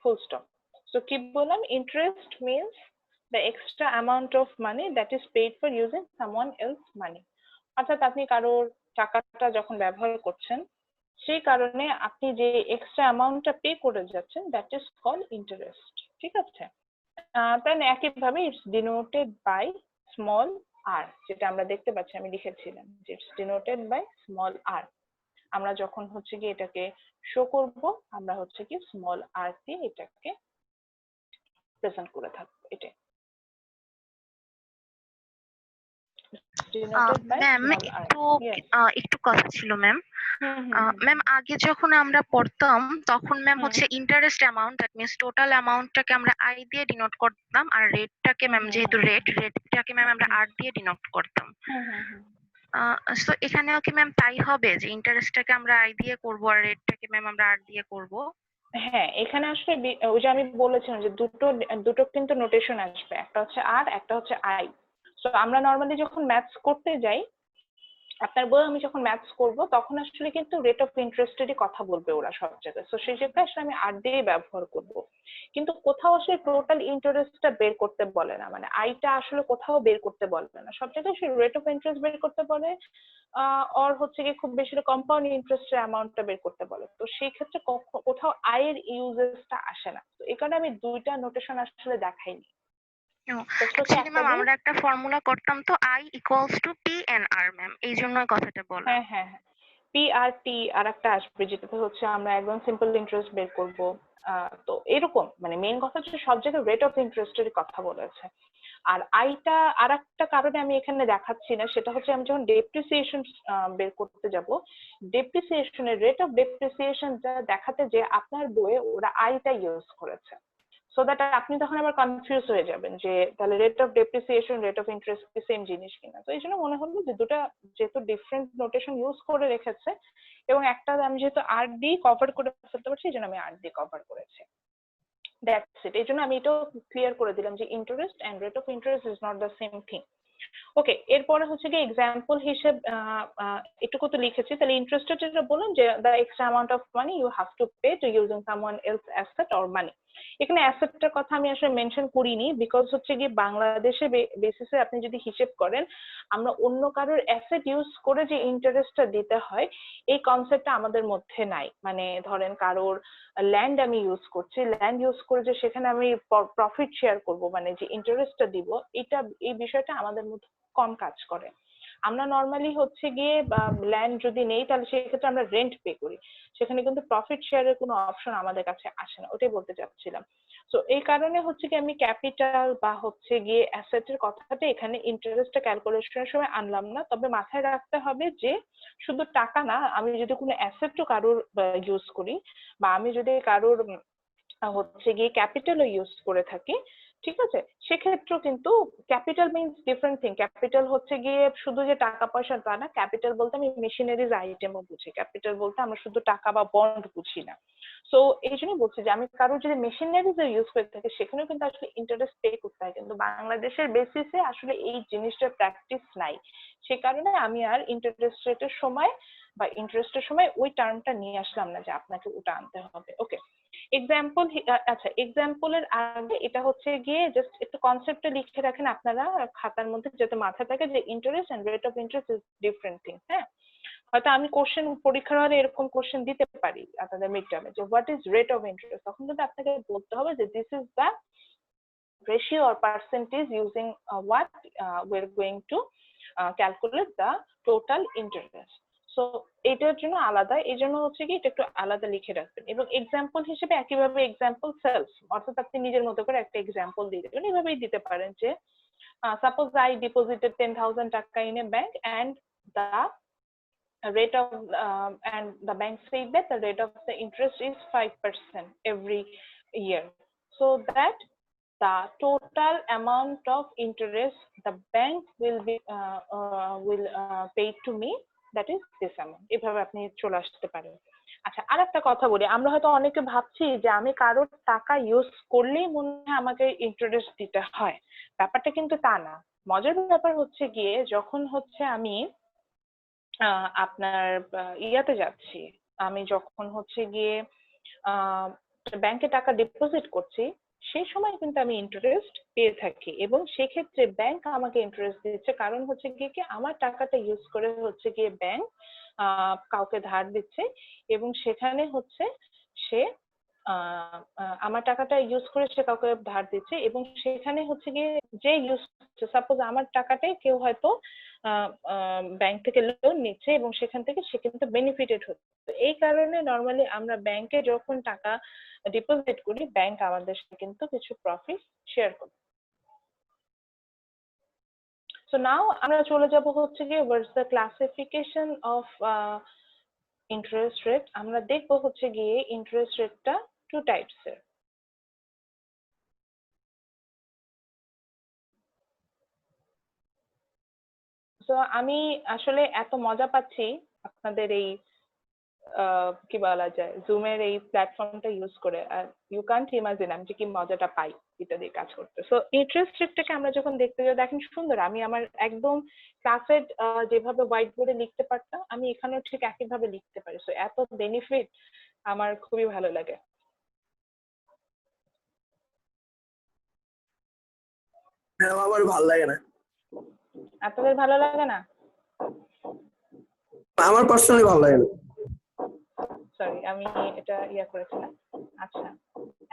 full stop. So keep বললাম interest means the extra amount of money that is paid for using someone else money. অর্থাৎ আপনি কারোর টাকাটা যখন ব্যবহার করছেন, সেই কারণে আপনি যে এক্সট্রা অ্যামাউন্টটা পে করে যাচ্ছেন দ্যাট ইজ কল্ড ইন্টারেস্ট। ঠিক আছে? তাই একইভাবে ইটস ডিনোটেড বাই স্মল আর, যেটা আমরা দেখতে পাচ্ছি আমি লিখেছিলাম যে ইটস ডিনোটেড বাই স্মল আর। আমরা যখন হচ্ছে কি এটাকে শো করব, আমরা হচ্ছে কি স্মল আর দিয়ে এটাকে প্রেজেন্ট করে থাকবো। এটাই
ম্যাম একটু কথা ছিল ম্যাম। ম্যাম আগে যখন আমরা পড়তাম তখন ম্যাম হচ্ছে interest amount, that means total অ্যামাউন্টটাকে আমরা আই দিয়ে ডিনোট করতাম, আর রেটটাকে ম্যাম যেহেতু রেটটাকে ম্যাম আমরা আর দিয়ে ডিনোট করতাম। সো এখানেও কি ম্যাম তাই হবে যে ইন্টারেস্টটাকে আমরা আই দিয়ে করব আর রেটটাকে ম্যাম আমরা আর দিয়ে করব?
হ্যাঁ, এখানে আসলে ওই যে আমি বলেছিলাম যে দুটো কিন্তু নোটেশন আসবে, একটা হচ্ছে আর, একটা হচ্ছে আই। সো আমরা নর্মালি যখন ম্যাথস করতে যাই, আপনার বই আমি যখন ম্যাথস করব তখন আসলে কিন্তু রেট অফ ইন্টারেস্টেরই কথা বলবে ওরা সব জায়গায়। সো সেই জায়গায় আসলে আমি আর দিয়ে ব্যবহার করব, কিন্তু কোথাও আসলে টোটাল ইন্টারেস্টটা বের করতে বলে না, মানে আইটা আসলে কোথাও বের করতে বলে না। সব জায়গায় সে রেট অফ ইন্টারেস্ট বের করতে বলে, আর হচ্ছে কি খুব বেশি কম্পাউন্ড ইন্টারেস্টের অ্যামাউন্টটা বের করতে বলে। তো সেই ক্ষেত্রে কোথাও আয়ের ইউজেসটা আসে না। তো এই কারণে আমি দুইটা নোটেশন আসলে দেখাইনি।
আমরা একটা ফর্মুলা করতাম তো I equals to P N R ma'am, এই জন্যই কথাটা বলা।
হ্যাঁ হ্যাঁ হ্যাঁ, পি আর টি আর একটা আসবে যেটাতে হচ্ছে আমরা একদম সিম্পল ইন্টারেস্ট বের করব। তো এরকম মানে মেইন কথা হচ্ছে সব জায়গায় রেট অফ ইন্টারেস্টের কথা বলেছে। আর আইটা আর একটা কারণে আমি এখানে দেখাচ্ছি না, সেটা হচ্ছে আমি যখন ডেপ্রিসিয়েশন বের করতে যাব, ডেপ্রিসিয়েশনের রেট অফ ডেপ্রিসিয়েশন দেখাতে যে আপনার বইয়ে ওরা আইটা ইউজ করেছে। সো দ্যাট আপনি তখন আবার কনফিউজ হয়ে যাবেন যে তাহলে rate of depreciation rate of interest কি সেম জিনিস কিনা। তো এই জন্য মনে হলো যে দুটো যেহেতু ডিফারেন্ট নোটেশন ইউজ করে রেখেছে এবং একটা আমি যেহেতু আর দিয়ে কভার করে ফেলতে পারছি এই জন্য আমি আর দিয়ে কভার করেছি। That's it. এই জন্য আমি এটাও ক্লিয়ার করে দিলাম যে interest and rate of interest is not the same thing. Okay, এরপরে হচ্ছে কি এক্সাম্পল হিসেব এটুকু তো লিখেছি, তাহলে ইন্টারেস্টেড যেটা বললাম যে the extra amount of money you have to pay to using someone else asset or money. এখানে অ্যাসেটটার কথা আমি আসলে মেনশন করিনি বিকজ হচ্ছে কি বাংলাদেশে বেসিসে আপনি যদি হিসেব করেন আমরা অন্য কারোর অ্যাসেট ইউজ করে যে ইন্টারেস্টটা দিতে হয় এই কনসেপ্টটা আমাদের মধ্যে নাই। মানে ধরেন কারোর ল্যান্ড আমি ইউজ করছি, ল্যান্ড ইউজ করে যে সেখানে আমি প্রফিট শেয়ার করব মানে যে ইন্টারেস্টটা দিব, এই বিষয়টা আমাদের মধ্যে কম কাজ করে। আমরা নর্মালি হচ্ছে গিয়ে ল্যান্ড যদি নেই তাহলে সেক্ষেত্রে আমরা রেন্ট পে করি, সেখানে কিন্তু প্রফিট শেয়ারের কোনো অপশন আমাদের কাছে আসে না, ওটাই বলতে চাচ্ছিলাম। তো এই কারণে হচ্ছে কি আমি ক্যাপিটাল বা হচ্ছে গিয়ে অ্যাসেটের কথাটা এখানে ইন্টারেস্টটা ক্যালকুলেশনের সময় আনলাম না। তবে মাথায় রাখতে হবে যে শুধু টাকা না, আমি যদি কোনো অ্যাসেটও কারোর ইউজ করি বা আমি যদি কারোর হচ্ছে গিয়ে ক্যাপিটালও ইউজ করে থাকি, ঠিক আছে, সেক্ষেত্রেও কিন্তু capital means different thing. Capital হচ্ছে গিয়ে শুধু যে টাকা পয়সা তা না, ক্যাপিটাল বলতে আমি মেশিনারিজ আইটেমও বুঝি, ক্যাপিটাল বলতে আমরা শুধু টাকা বা বন্ড বুঝি না। সো এই জন্যই বলছি যে আমি কারোর যদি মেশিনারিজ ইউজ করে থাকি সেখানেও কিন্তু আসলে ইন্টারেস্ট পে করতে হয়, কিন্তু বাংলাদেশের বেসিসে আসলে এই জিনিসটার প্র্যাকটিস নাই। সে কারণে আমি আর ইন্টারেস্ট রেটের সময় বা ইন্টারেস্টের সময় ওই টার্মটা নিয়ে আসলাম না যে আপনাকে ওটা আনতে হবে। ওকে, এক্সাম্পল, আচ্ছা এক্সাম্পলের আগে এটা হচ্ছে গিয়ে জাস্ট একটু কনসেপ্টটা লিখে রাখেন আপনারা খাতার মধ্যে, যাতে মাথায় থাকে যে interest and rate of interest is different thing. হ্যাঁ, হয়তো আমি কোশ্চেন পরীক্ষার হলে এরকম কোশ্চেন দিতে পারি আপনাদের মিড টার্মে যে what is rate of interest, তখন কিন্তু আপনাকে বলতে হবে যে this is the ratio or percentage using what we're going to calculate the total interest. So এটার জন্য আলাদা, এই জন্য হচ্ছে কি এটা একটু আলাদা লিখে রাখবেন। এবং এক্সাম্পল হিসেবে একইভাবে এক্সাম্পল সেলফ, অর্থাৎ আপনি নিজের মতো করে একটা এক্সাম্পল দিয়ে দেবেন। এভাবেই দিতে পারেন যে সাপোজ আই ডিপোজিটেড 10,000 টাকা in a bank and the rate of and the bank said that the rate of the interest is 5% every year, so that the total amount of interest the bank will be pay to me, that is this amount. এভাবে আপনি চলে আসতে পারেন। আচ্ছা, আর একটা কথা বলি, আমরা হয়তো অনেকে ভাবছি যে আমি কারোর টাকা ইউজ করলেই মনে হয় আমাকে ইন্টারেস্ট দিতে হয়, ব্যাপারটা কিন্তু তা না। মজার ব্যাপার হচ্ছে গিয়ে যখন হচ্ছে আমি আপনার ইয়াতে যাচ্ছি, আমি যখন হচ্ছে গিয়ে ব্যাংকে টাকা ডিপোজিট করছি সেই সময় কিন্তু আমি ইন্টারেস্ট পেয়ে থাকি, এবং সেক্ষেত্রে ব্যাংক আমাকে ইন্টারেস্ট দিচ্ছে, কারণ হচ্ছে গিয়ে কি আমার টাকাটা ইউজ করে হচ্ছে গিয়ে ব্যাংক কাউকে ধার দিচ্ছে, এবং সেখানে হচ্ছে সে আমার টাকাটা ইউজ করে সে কাউকে ধার দিচ্ছে, এবং সেখানে হচ্ছে গিয়ে যে ইউজ করছে, সাপোজ আমার টাকাটাই কেউ হয়তো ব্যাংক থেকে লোন নিচ্ছে এবং সেখান থেকে সে কিন্তু বেনিফিটেড হচ্ছে। এই কারণে নর্মালি আমরা ব্যাংকে যখন টাকা ডিপোজিট করি ব্যাংক আমাদের সাথে কিন্তু কিছু প্রফিট শেয়ার করে। সো নাও আমরা চলে যাব হচ্ছে গিয়ে what's the classification of interest rate. আমরা দেখবো হচ্ছে গিয়ে ইন্টারেস্ট রেটটা টু টাইপস এর। তো আমি আসলে এত মজা পাচ্ছি আপনাদের এই কি বলা যায় জুমের এই প্ল্যাটফর্মটা ইউজ করে, আর ইউ কান্ট ইমাজিন আমি যে কি মজাটা পাই এটা দিয়ে কাজ করতে। সো ইন্টারেস্ট রেটটাকে আমরা যখন দেখতে যাই দেখেন সুন্দর, আমি আমার একদম ক্লাসের যেভাবে হোয়াইট বোর্ডে লিখতে পারতাম আমি এখানেও ঠিক একইভাবে লিখতে পারি। সো এত বেনিফিট আমার খুবই ভালো লাগে।
আমার ভালো লাগে না।
আপনাদের ভালো লাগে না?
আমার পার্সোনালি ভালো লাগে না।
সরি, আমি এটা ইয়া করেছিলাম। আচ্ছা,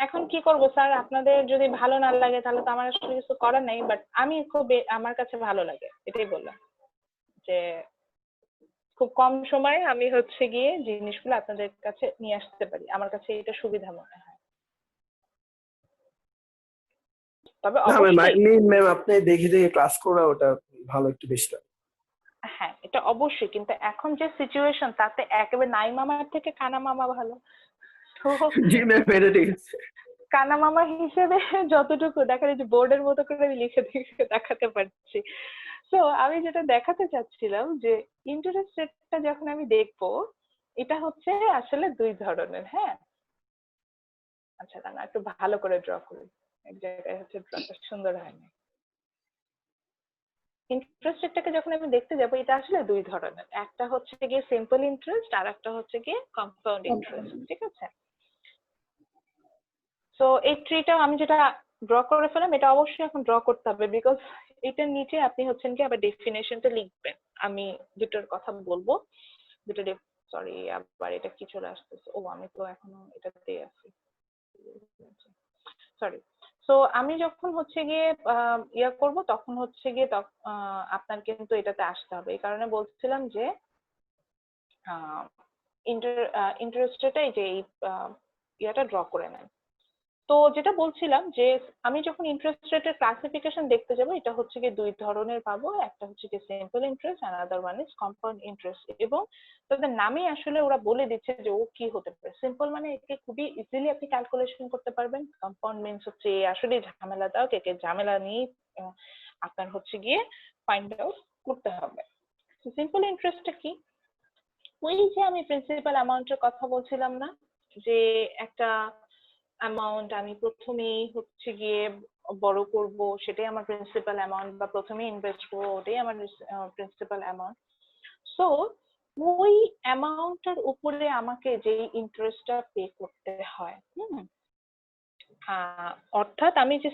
এখন কি করব স্যার, আপনাদের যদি ভালো না লাগে তাহলে তো আমার আসলে কিছু করার নেই, বাট আমি খুব আমার কাছে ভালো লাগে, এটাই বললাম যে খুব কম সময়ে আমি হচ্ছে গিয়ে জিনিসগুলো আপনাদের কাছে নিয়ে আসতে পারি, আমার কাছে এটা সুবিধা মনে হয়। তবে
ম্যাম আপনি দেখে দেখে ক্লাস করা ওটা ভালো, একটু বেশি লাগে।
হ্যাঁ, এটা অবশ্যই, কিন্তু এখন যে সিচুয়েশন তাতে একেবারে নাই মামার থেকে কানা মামা ভালো।
জি ম্যাম, এটা ঠিক আছে।
কানা মামা হিসেবে যতটুকু দেখার, এই যে বোর্ডের মতো করে আমি লিখে লিখে দেখাতে পারছি। তো আমি যেটা দেখাতে চাচ্ছিলাম যে ইন্টারেস্ট রেটটা যখন আমি দেখবো, এটা হচ্ছে আসলে দুই ধরনের। হ্যাঁ, আচ্ছা দাঁড়া একটু ভালো করে ড্র করি, এক জায়গায় হচ্ছে ড্রটা সুন্দর হয়নি। ইন্টারেস্ট রেটটাকে যখন আমি দেখতে যাবো, এটা আসলে দুই ধরনের, একটা হচ্ছে গিয়ে সিম্পল ইন্টারেস্ট আর একটা হচ্ছে গিয়ে কম্পাউন্ড ইন্টারেস্ট। ঠিক আছে, তো এই ট্রিটাও আমি যেটা ড্র করে ফেলাম, এটা অবশ্যই এখন ড্র করতে হবে, বিকজ এটার নিচে আপনি হচ্ছেন কি আবার ডেফিনেশনটা লিখবেন। আমি দুটোর কথা বলবো, দুটো সরি আবার এটা কি চলে আসতেছে, ও আমি তো এখনো এটাতে আছি, সরি। তো আমি যখন হচ্ছে গিয়ে ইয়া করব, তখন হচ্ছে গিয়ে আপনার কিন্তু এটাতে আসতে হবে। এই কারণে বলছিলাম যে ইন্টারেস্ট রেটে এই যে এই ইয়াটা ড্র করে নেন। তো যেটা বলছিলাম যে আমি যখন ইন্টারেস্ট রেটের ক্লাসিফিকেশন দেখতে যাব, এটা হচ্ছে গিয়ে দুই ধরনের পাবো, একটা হচ্ছে গিয়ে সিম্পল ইন্টারেস্ট আর other one is compound interest. এবং তাদের নামে আসলে ওরা বলে দিচ্ছে যে ও কি হতে পারে। সিম্পল মানে একে খুবই ইজিলি আপনি ক্যালকুলেশন করতে পারবেন, কম্পাউন্ড মিনস হচ্ছে আসলে ঝামেলা দাও, কে ঝামেলা নিয়ে আপনার হচ্ছে গিয়ে ফাইন্ড আউট করতে হবে। সিম্পল ইন্টারেস্টটা কি? ওই যে আমি প্রিন্সিপাল অ্যামাউন্টের কথা বলছিলাম না, যে একটা অ্যামাউন্ট আমি প্রথমেই হচ্ছে গিয়ে বড় করব, সেটাই আমার প্রিন্সিপাল অ্যামাউন্ট, বা প্রথমে ইনভেস্ট করবো ওটাই আমার প্রিন্সিপাল অ্যামাউন্ট। সো ওই অ্যামাউন্টটার উপরে আমাকে যে ইন্টারেস্টটা পে করতে হয়, অর্থাৎ আমি যে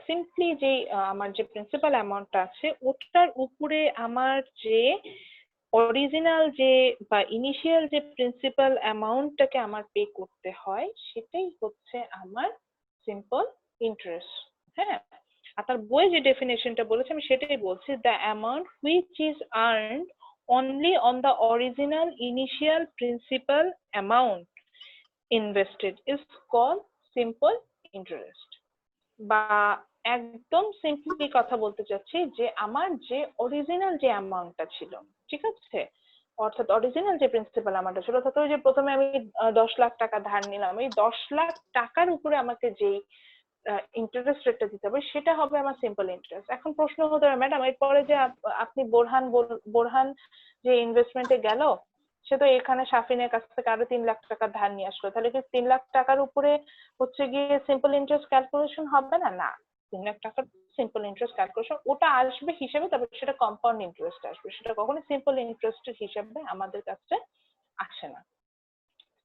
সিম্পলি যে আমার যে প্রিন্সিপাল অ্যামাউন্টটা আছে, ওটার উপরে আমার যে অরিজিনাল যে বা ইনিশিয়াল যে প্রিন্সিপাল অ্যামাউন্টটাকে আমার পে করতে হয়, সেটাই হচ্ছে আমার সিম্পল ইন্টারেস্ট। হ্যাঁ, আপনার বই যে ডেফিনেশনটা বলেছে আমি সেটাই বলছি, the amount which is earned only on the original initial principal amount invested is called simple interest. বা একদম সিম্পলি কথা বলতে চাচ্ছি যে আমার যে অরিজিনাল যে অ্যামাউন্টটা ছিল, ঠিক আছে, অর্থাৎ অরিজিনাল যে প্রিন্সিপাল অ্যামাউন্টটা ছিল, অর্থাৎ ওই যে প্রথমে আমি 10 লাখ টাকা ধার নিলাম, ওই 10 লাখ টাকার উপরে আমাকে যে ইন্টারেস্ট রেটটা দিতে হবে, সেটা হবে আমার সিম্পল ইন্টারেস্ট। এখন প্রশ্ন হতে পারে, ম্যাডাম এরপরে যে আপনি বোরহান যে ইনভেস্টমেন্টে গেল, সে তো এখানে শাফিনের কাছ থেকে আরো 3 লাখ টাকা ধার নিয়ে আসলো, তাহলে কি 3 লাখ টাকার উপরে হচ্ছে গিয়ে সিম্পল ইন্টারেস্ট ক্যালকুলেশন হবে না? না, 3 লাখ টাকার সিম্পল ইন্টারেস্ট ক্যালকুলেশন ওটা আসবে হিসেবে, তবে সেটা কম্পাউন্ড ইন্টারেস্ট আসবে, সেটা কখনো সিম্পল ইন্টারেস্টের হিসাবে আমাদের কাছে আসে না।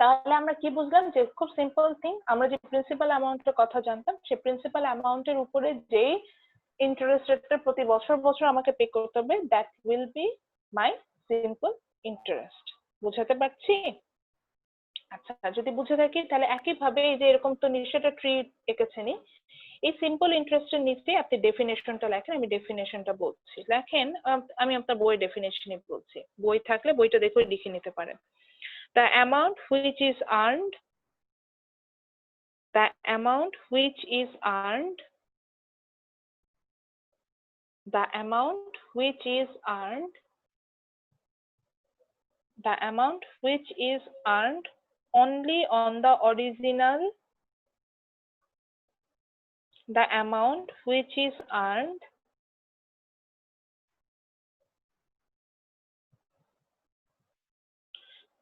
তাহলে আমরা কি বুঝলাম যে খুব সিম্পল থিং, আমরা যে প্রিন্সিপাল অ্যামাউন্টের কথা জানতাম, সেই প্রিন্সিপাল অ্যামাউন্টের উপরে যেই ইন্টারেস্ট রেটটা প্রতি বছর বছর আমাকে পে করতে হবে, that will be my simple interest. বুঝাতে পারছি? আচ্ছা, যদি বুঝে থাকি তাহলে একইভাবে এই যে এরকম তো নিশ্চয়ই ট্রি এঁকেছেনই, এই সিম্পল ইন্টারেস্টের নিচে আপনি ডেফিনেশনটা লেখেন। আমি ডেফিনেশনটা বলছি, লেখেন। আমি আপনার বইয়ের ডেফিনেশনই বলছি, বই থাকলে বইটা দেখে লিখে নিতে পারেন। The amount which is earned, the amount which is earned, the amount which is earned, the amount which is earned only on the original, the amount which is earned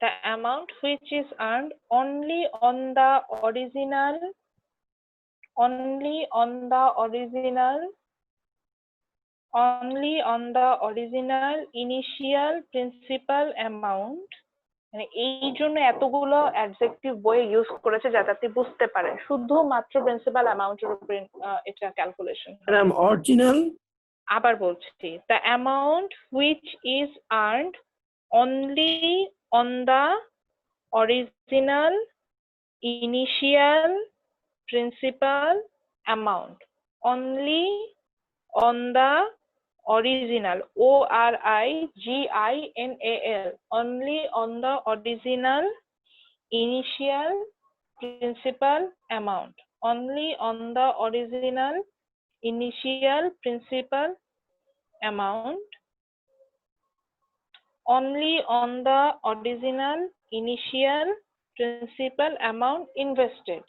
the amount which is earned only on the original, only on the original, only on the original initial principal amount। মানে এই জন্য এতগুলো অ্যাডজেক্টিভ বইয়ে ইউজ করেছে যাতে আপনি বুঝতে পারেন শুধুমাত্র প্রিন্সিপাল অ্যামাউন্টের উপরে এটা ক্যালকুলেশন।
অরিজিনাল,
আবার বলছি, the amount which is earned only on the original initial principal amount, only on the original, ORIGINAL, only on the original initial principal amount, only on the original initial principal amount, only on the original initial principal amount invested,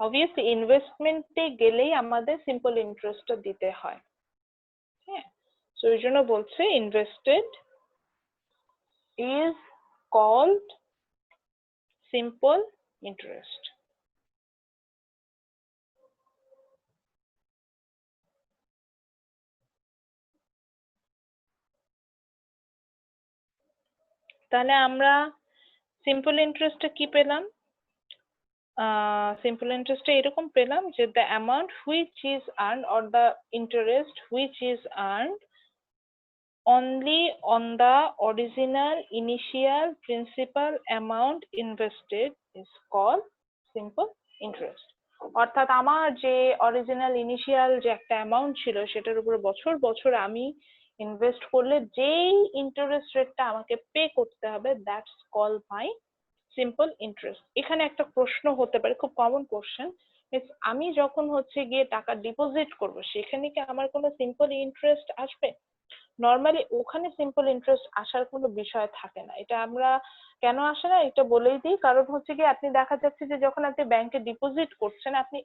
obviously ইনভেস্টমেন্টে গেলেই আমাদের সিম্পল ইন্টারেস্টটা দিতে হয়। হ্যাঁ, সো এই জন্য বলছে invested is called simple interest. তাহলে আমরা সিম্পল ইন্টারেস্টে কি পেলাম? সিম্পল ইন্টারেস্টে এরকম পেলাম যে the amount which is earned or the interest which is earned only on the original initial principal amount invested is called simple interest। অর্থাৎ আমার যে অরিজিনাল ইনিশিয়াল যে একটা অ্যামাউন্ট ছিল সেটার উপরে বছর বছর আমি ইনভেস্ট করলে যেই ইন্টারেস্ট রেটটা আমাকে পে করতে হবে that's call my simple interest. এখানে একটা প্রশ্ন হতে পারে, খুব কমন কোশ্চেন, আমি যখন হচ্ছে গিয়ে টাকা ডিপোজিট করব সেখানে কি আমার কোনো সিম্পল ইন্টারেস্ট আসবে? নর্মালি ওখানে সিম্পল ইন্টারেস্ট আসার কোনো বিষয় থাকে না। এটা আমরা কেন আসে না এটা বলেই দিই, কারণ হচ্ছে কি আপনি দেখা যাচ্ছে যে যখন আপনি ব্যাংকে ডিপোজিট করছেন আপনি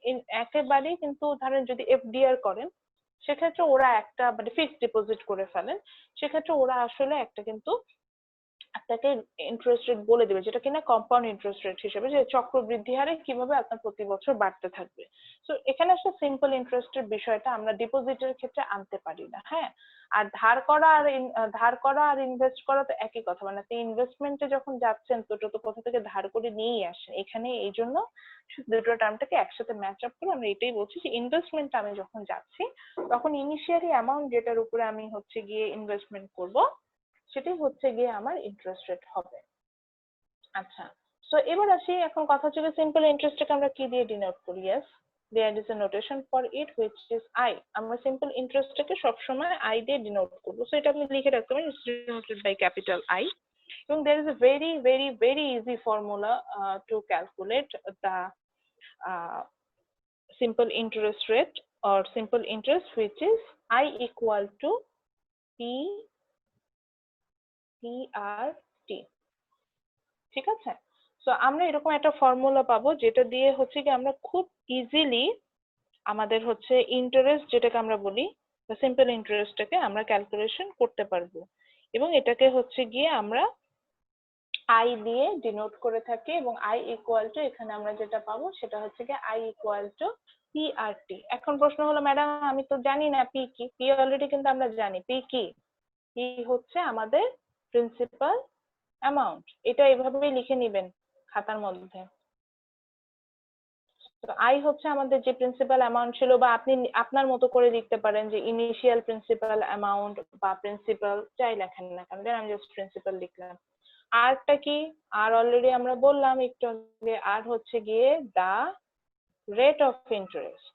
একেবারেই কিন্তু ধরেন যদি এফডিআর করেন সেক্ষেত্রে ওরা একটা মানে ফিক্সড ডিপোজিট করে ফেলেন, সেক্ষেত্রে ওরা আসলে একটা কিন্তু আপনাকে ইন্টারেস্ট রেট বলে দেবে যেটা কিনা কম্পাউন্ড ইন্টারেস্ট রেট হিসেবে, যে চক্রবৃদ্ধি হারে কিভাবে আপনার প্রতি বছর বাড়তে থাকবে। সো এখানে আসলে সিম্পল ইন্টারেস্টের বিষয়টা আমরা ডিপোজিটের ক্ষেত্রে আনতে পারি না। হ্যাঁ, আর ধার করা আর ইনভেস্ট করা তো একই কথা, মানে আপনি ইনভেস্টমেন্টে যখন যাচ্ছেন তো কোথা থেকে ধার করে নিয়েই আসেন। এখানে এই জন্য দুটো টার্মটাকে একসাথে ম্যাচ আপ করে আমরা এটাই বলছি যে ইনভেস্টমেন্ট আমি যখন যাচ্ছি তখন ইনিশিয়ালি অ্যামাউন্ট যেটার উপরে আমি হচ্ছে গিয়ে ইনভেস্টমেন্ট করব সেটাই হচ্ছে গিয়ে আমার ইন্টারেস্ট রেট হবে। আচ্ছা, সো এবার আসি, এখন কথা হচ্ছে সিম্পল ইন্টারেস্টটাকে আমরা কি দিয়ে ডিনোট করি? Yes, there is a notation for it which is I। আমরা সিম্পল ইন্টারেস্টটাকে সবসময় I দিয়ে ডিনোট করব। সো এটা আপনি লিখে রাখতে পারেন, it's denoted by capital I। এবং there is a very very very easy formula to calculate the simple interest rate or simple interest, which is I equal to PRT। ঠিক আছে, সো আমরা এরকম একটা ফর্মুলা পাবো যেটা দিয়ে হচ্ছে কি আমরা খুব ইজিলি আমাদের হচ্ছে ইন্টারেস্ট যেটাকে আমরা বলি সিম্পল ইন্টারেস্টটাকে আমরা ক্যালকুলেশন করতে পারবো। এবং এটাকে হচ্ছে গিয়ে আমরা আই দিয়ে ডিনোট করে থাকি এবং আই ইকুয়াল টু এখানে আমরা যেটা পাবো সেটা হচ্ছে গিয়ে আই ইকুয়াল টু পিআরটি। এখন প্রশ্ন হলো ম্যাডাম আমি তো জানি না পি কি। পি অলরেডি কিন্তু আমরা জানি। পি কি? পি হচ্ছে আমাদের প্রিন্সিপাল অ্যামাউন্ট। এটা এভাবেই লিখে নিবেন খাতার মধ্যে। তো আই হচ্ছে আমাদের যে প্রিন্সিপাল অ্যামাউন্ট ছিল, বা আপনি আপনার মতো করে লিখতে পারেন যে ইনিশিয়াল প্রিন্সিপাল অ্যামাউন্ট বা প্রিন্সিপাল যাই লেখেন না কেন, আমি জাস্ট প্রিন্সিপাল লিখলাম। আরটা কি? আর অলরেডি আমরা বললাম একটু আগে, আর হচ্ছে গিয়ে দা রেট অফ ইন্টারেস্ট।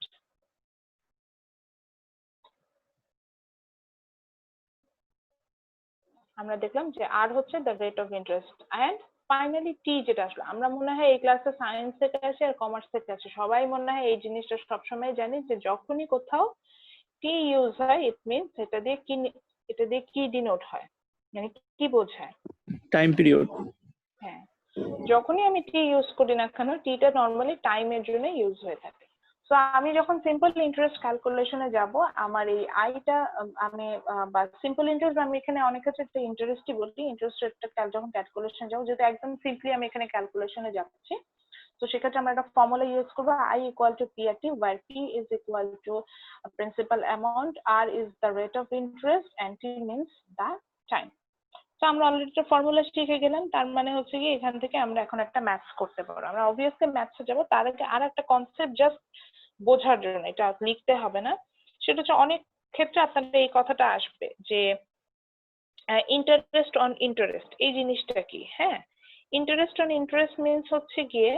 আমরা দেখলাম যে আর হচ্ছে the rate of interest and finally T যেটা আসলো। আমরা মনে হয় এই ক্লাসে সায়েন্স থেকে আসে আর কমার্স থেকে আসে, সবাই মনে হয় এই জিনিসটা সবসময় জানি যে যখনই কোথাও টি ইউজ হয় ইট মিনস এটা দিয়ে কি ডিনোট হয়, মানে কি বোঝায়?
Time period.
হ্যাঁ, যখনই আমি টি ইউজ করি না কেন টিটা নর্মালি টাইমের জন্য ইউজ হয়ে থাকে। সো আমি যখন সিম্পল ইন্টারেস্ট ক্যালকুলেশনে যাব আমার এই আইটা আমি বা সিম্পল ইন্টারেস্ট আমি এখানে অনেক ক্ষেত্রে একটা ইন্টারেস্টই বলি, ইন্টারেস্ট রেটটা যখন ক্যালকুলেশন যাবো যেটা একদম সিম্পলি আমি এখানে ক্যালকুলেশনে যাচ্ছি, তো সেক্ষেত্রে আমরা একটা ফর্মুলা ইউজ করবো I equal to PRT, where P is equal to principal amount, R is the rate of interest and T means the time. তো আমরা অলরেডি একটা ফর্মুলা শিখে গেলাম, তার মানে হচ্ছে কি এখান থেকে আমরা এখন একটা ম্যাথস করতে পারবো। আমরা অবভিয়াসলি ম্যাথসে যাবো, তার আগে আর একটা কনসেপ্ট জাস্ট বোঝার জন্য, এটা লিখতে হবে না, সেটা হচ্ছে অনেক ক্ষেত্রে আপনাদের এই কথাটা আসবে যে ইন্টারেস্ট অন ইন্টারেস্ট এই জিনিসটা কি। হ্যাঁ, ইন্টারেস্ট অন ইন্টারেস্ট মিনস হচ্ছে গিয়ে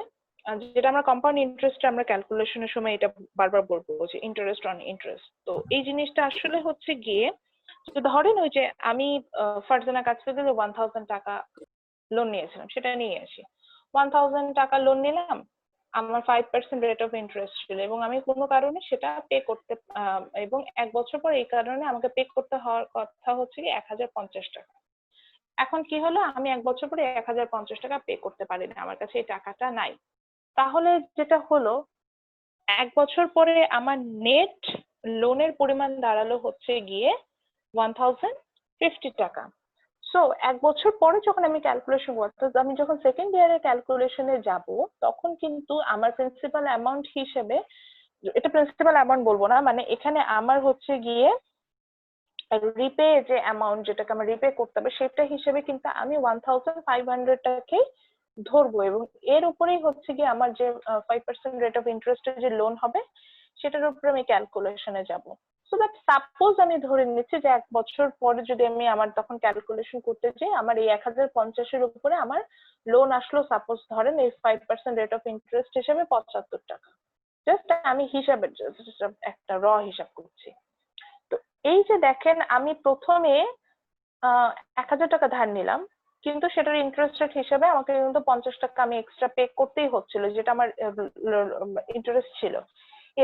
যেটা আমরা কম্পাউন্ড ইন্টারেস্ট আমরা ক্যালকুলেশনের সময় এটা বারবার বলবো যে ইন্টারেস্ট অন ইন্টারেস্ট। তো এই জিনিসটা আসলে হচ্ছে গিয়ে ধরেন ওই যে আমি ফারজানার কাছ থেকে 1000 টাকা লোন নিয়েছিলাম, সেটা নিয়ে আসি 1000 টাকা লোন নিলাম, আমার 5% রেট অফ ইন্টারেস্ট ছিল এবং আমি কোনো কারণে সেটা পে করতে এবং 1 বছর পর এই কারণে আমাকে পে করতে হওয়ার কথা হচ্ছে কি 1050 টাকা। এখন কি হলো, আমি 1 বছর পরে 1050 টাকা পে করতে পারি না, আমার কাছে এই টাকাটা নাই। তাহলে যেটা হলো 1 বছর পরে আমার নেট লোনের পরিমাণ দাঁড়ালো হচ্ছে গিয়ে 1050 টাকা। সো 1 বছর পরে যখন আমি ক্যালকুলেশন করতে, আমি যখন সেকেন্ড ইয়ারে ক্যালকুলেশনে যাব, তখন কিন্তু আমার প্রিন্সিপাল অ্যামাউন্ট হিসেবে, এটা প্রিন্সিপাল অ্যামাউন্ট বলবো না, মানে এখানে আমার হচ্ছে গিয়ে রিপে যে অ্যামাউন্ট, যেটাকে আমার রিপে করতে হবে, সেটা হিসেবে কিন্তু আমি 1500 টাকেই ধরবো, এবং এর উপরেই হচ্ছে গিয়ে আমার যে 5% রেট অফ ইন্টারেস্টের যে লোন হবে, সেটার উপরে আমি ক্যালকুলেশনে যাব। সো দ্যাট সাপোজ আমি ধরে নিচ্ছি যে 1 বছর পরে যদি আমি আমার তখন ক্যালকুলেশন করতে যাই, আমার এই 1050 এর উপরে আমার লোন আসলো, সাপোজ ধরেন এই 5% রেট অফ ইন্টারেস্ট হিসেবে 75 টাকা। জাস্ট আমি হিসাবের একটা র হিসাব করছি। তো এই যে দেখেন, আমি প্রথমে 1000 টাকা ধার নিলাম, কিন্তু সেটার ইন্টারেস্ট রেট হিসেবে আমাকে কিন্তু 50 টাকা আমি এক্সট্রা পে করতেই হচ্ছিল, যেটা আমার ইন্টারেস্ট ছিল,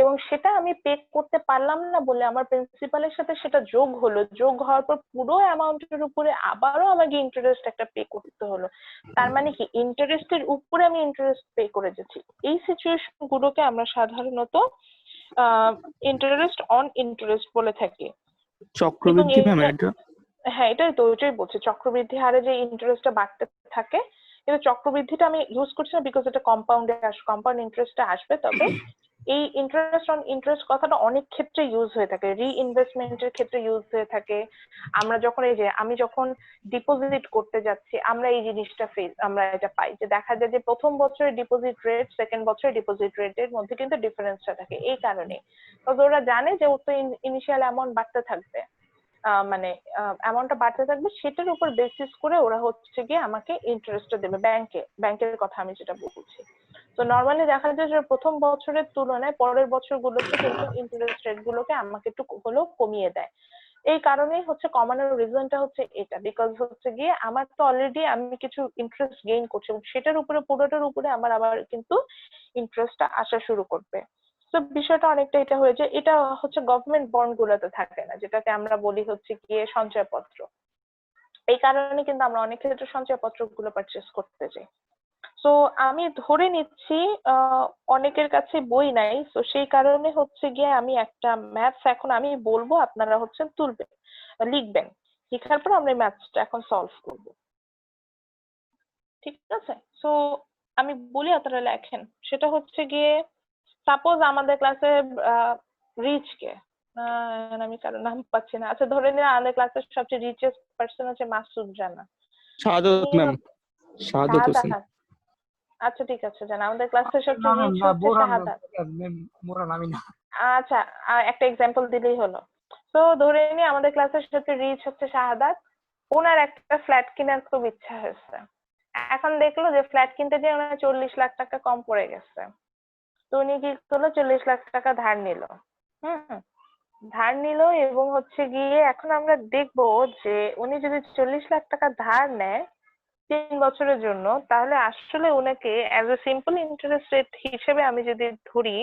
এবং সেটা আমি পে করতে পারলাম না বলে আমার প্রিন্সিপালের সাথে সেটা যোগ হলো। যোগ হওয়ার পর পুরো অ্যামাউন্টের উপরে আবারও আমাকে ইন্টারেস্ট একটা পে করতে হলো। তার মানে কি, ইন্টারেস্টের উপরে আমি ইন্টারেস্ট পে করে যাচ্ছি। এই সিচুয়েশন গুলোকে আমরা সাধারণত ইন্টারেস্ট অন ইন্টারেস্ট বলে থাকি।
চক্রবৃদ্ধি ম্যাম এটা?
হ্যাঁ, এটাই তো, ওইটাই বলছি, চক্রবৃদ্ধি হারে যে ইন্টারেস্টটা বাড়তে থাকে। কিন্তু চক্রবৃদ্ধিটা আমি ইউজ করছি না, বিকজ এটা কম্পাউন্ডে কম্পাউন্ড ইন্টারেস্টে আসবে। তবে এই ইন্টারেস্ট অন ইন্টারেস্ট কথাটা অনেক ক্ষেত্রে ইউজ হয়ে থাকে, রিইনভেস্টমেন্টের ক্ষেত্রে ইউজ হয়ে থাকে। আমরা যখন এই যে আমি যখন ডিপোজিট করতে যাচ্ছি, আমরা এই জিনিসটা আমরা এটা পাই, যে দেখা যায় যে প্রথম বছরের ডিপোজিট রেট, সেকেন্ড বছরের ডিপোজিট রেটের মধ্যে কিন্তু ডিফারেন্সটা থাকে। এই কারণে, তবে ওরা জানে যে ওর তো ইনিশিয়াল অ্যামাউন্ট বাড়তে থাকবে, মানে অ্যামাউন্টটা বাড়তে থাকবে, সেটার উপর বেসিস করে ওরা হচ্ছে গিয়ে আমাকে ইন্টারেস্টটা দেবে। ব্যাংকের কথা আমি যেটা বলছি। তো নর্মালি দেখা যায় যে প্রথম বছরের তুলনায় পরের বছরগুলোতে কিন্তু ইন্টারেস্ট রেট গুলোকে আমাকে একটু হলেও কমিয়ে দেয়। এই কারণেই হচ্ছে কমানোর রিজনটা হচ্ছে এটা, বিকজ হচ্ছে গিয়ে আমার তো অলরেডি আমি কিছু ইন্টারেস্ট গেইন করছি, এবং সেটার উপরে, পুরোটার উপরে আমার আবার কিন্তু ইন্টারেস্টটা আসা শুরু করবে। তো বিষয়টা অনেকটা এটা হয়ে যায়। এটা হচ্ছে গভর্নমেন্ট বন্ড গুলোতে থাকে না, যেটাকে আমরা বলি হচ্ছে গিয়ে সঞ্চয়পত্র। এই কারণে কিন্তু আমরা অনেক ক্ষেত্রে সঞ্চয়পত্র গুলো পারচেস করতে যাই। তো আমি ধরে নিচ্ছি অনেকের কাছে বই নাই, তো সেই কারণে হচ্ছে গিয়ে আমি একটা ম্যাথস এখন আমি বলবো, আপনারা হচ্ছে তুলবেন, লিখবেন, লেখার পর আমরা ম্যাথসটা এখন সলভ করব, ঠিক আছে? তো আমি বলি, আপনারা লেখেন। সেটা হচ্ছে গিয়ে, সাপোজ আমাদের ক্লাসে রিচ কে, আমি কারোর নাম পাচ্ছি না, আচ্ছা ধরে নিন আমাদের ক্লাসের সবচেয়ে রিচেস্ট পার্সন হচ্ছে মাসুদ জানা।
শাহাদাত ম্যাম, শাহাদাত হোসেন।
আচ্ছা ঠিক আছে, জানা আমাদের ক্লাসের সবচেয়ে রিচ হচ্ছে শাহাদাত। আচ্ছা, একটা এক্সাম্পল দিলেই হলো। তো ধরে নিই আমাদের ক্লাসের সবচেয়ে রিচ হচ্ছে শাহাদাত, ওনার একটা ফ্ল্যাট কেনার খুব ইচ্ছা হয়েছে। এখন দেখলো যে ফ্ল্যাট কিনতে যে ওনার 40 লাখ টাকা কম পড়ে গেছে। তো উনি কি করলো, 40 লাখ টাকা ধার নিল। ধার নিল, এবং হচ্ছে গিয়ে এখন আমরা দেখবো যে উনি যদি 40 লাখ টাকা ধার নেয় 3 বছরের জন্য, তাহলে আসলে ওনাকে as a simple interest rate হিসেবে আমি যদি ধরি,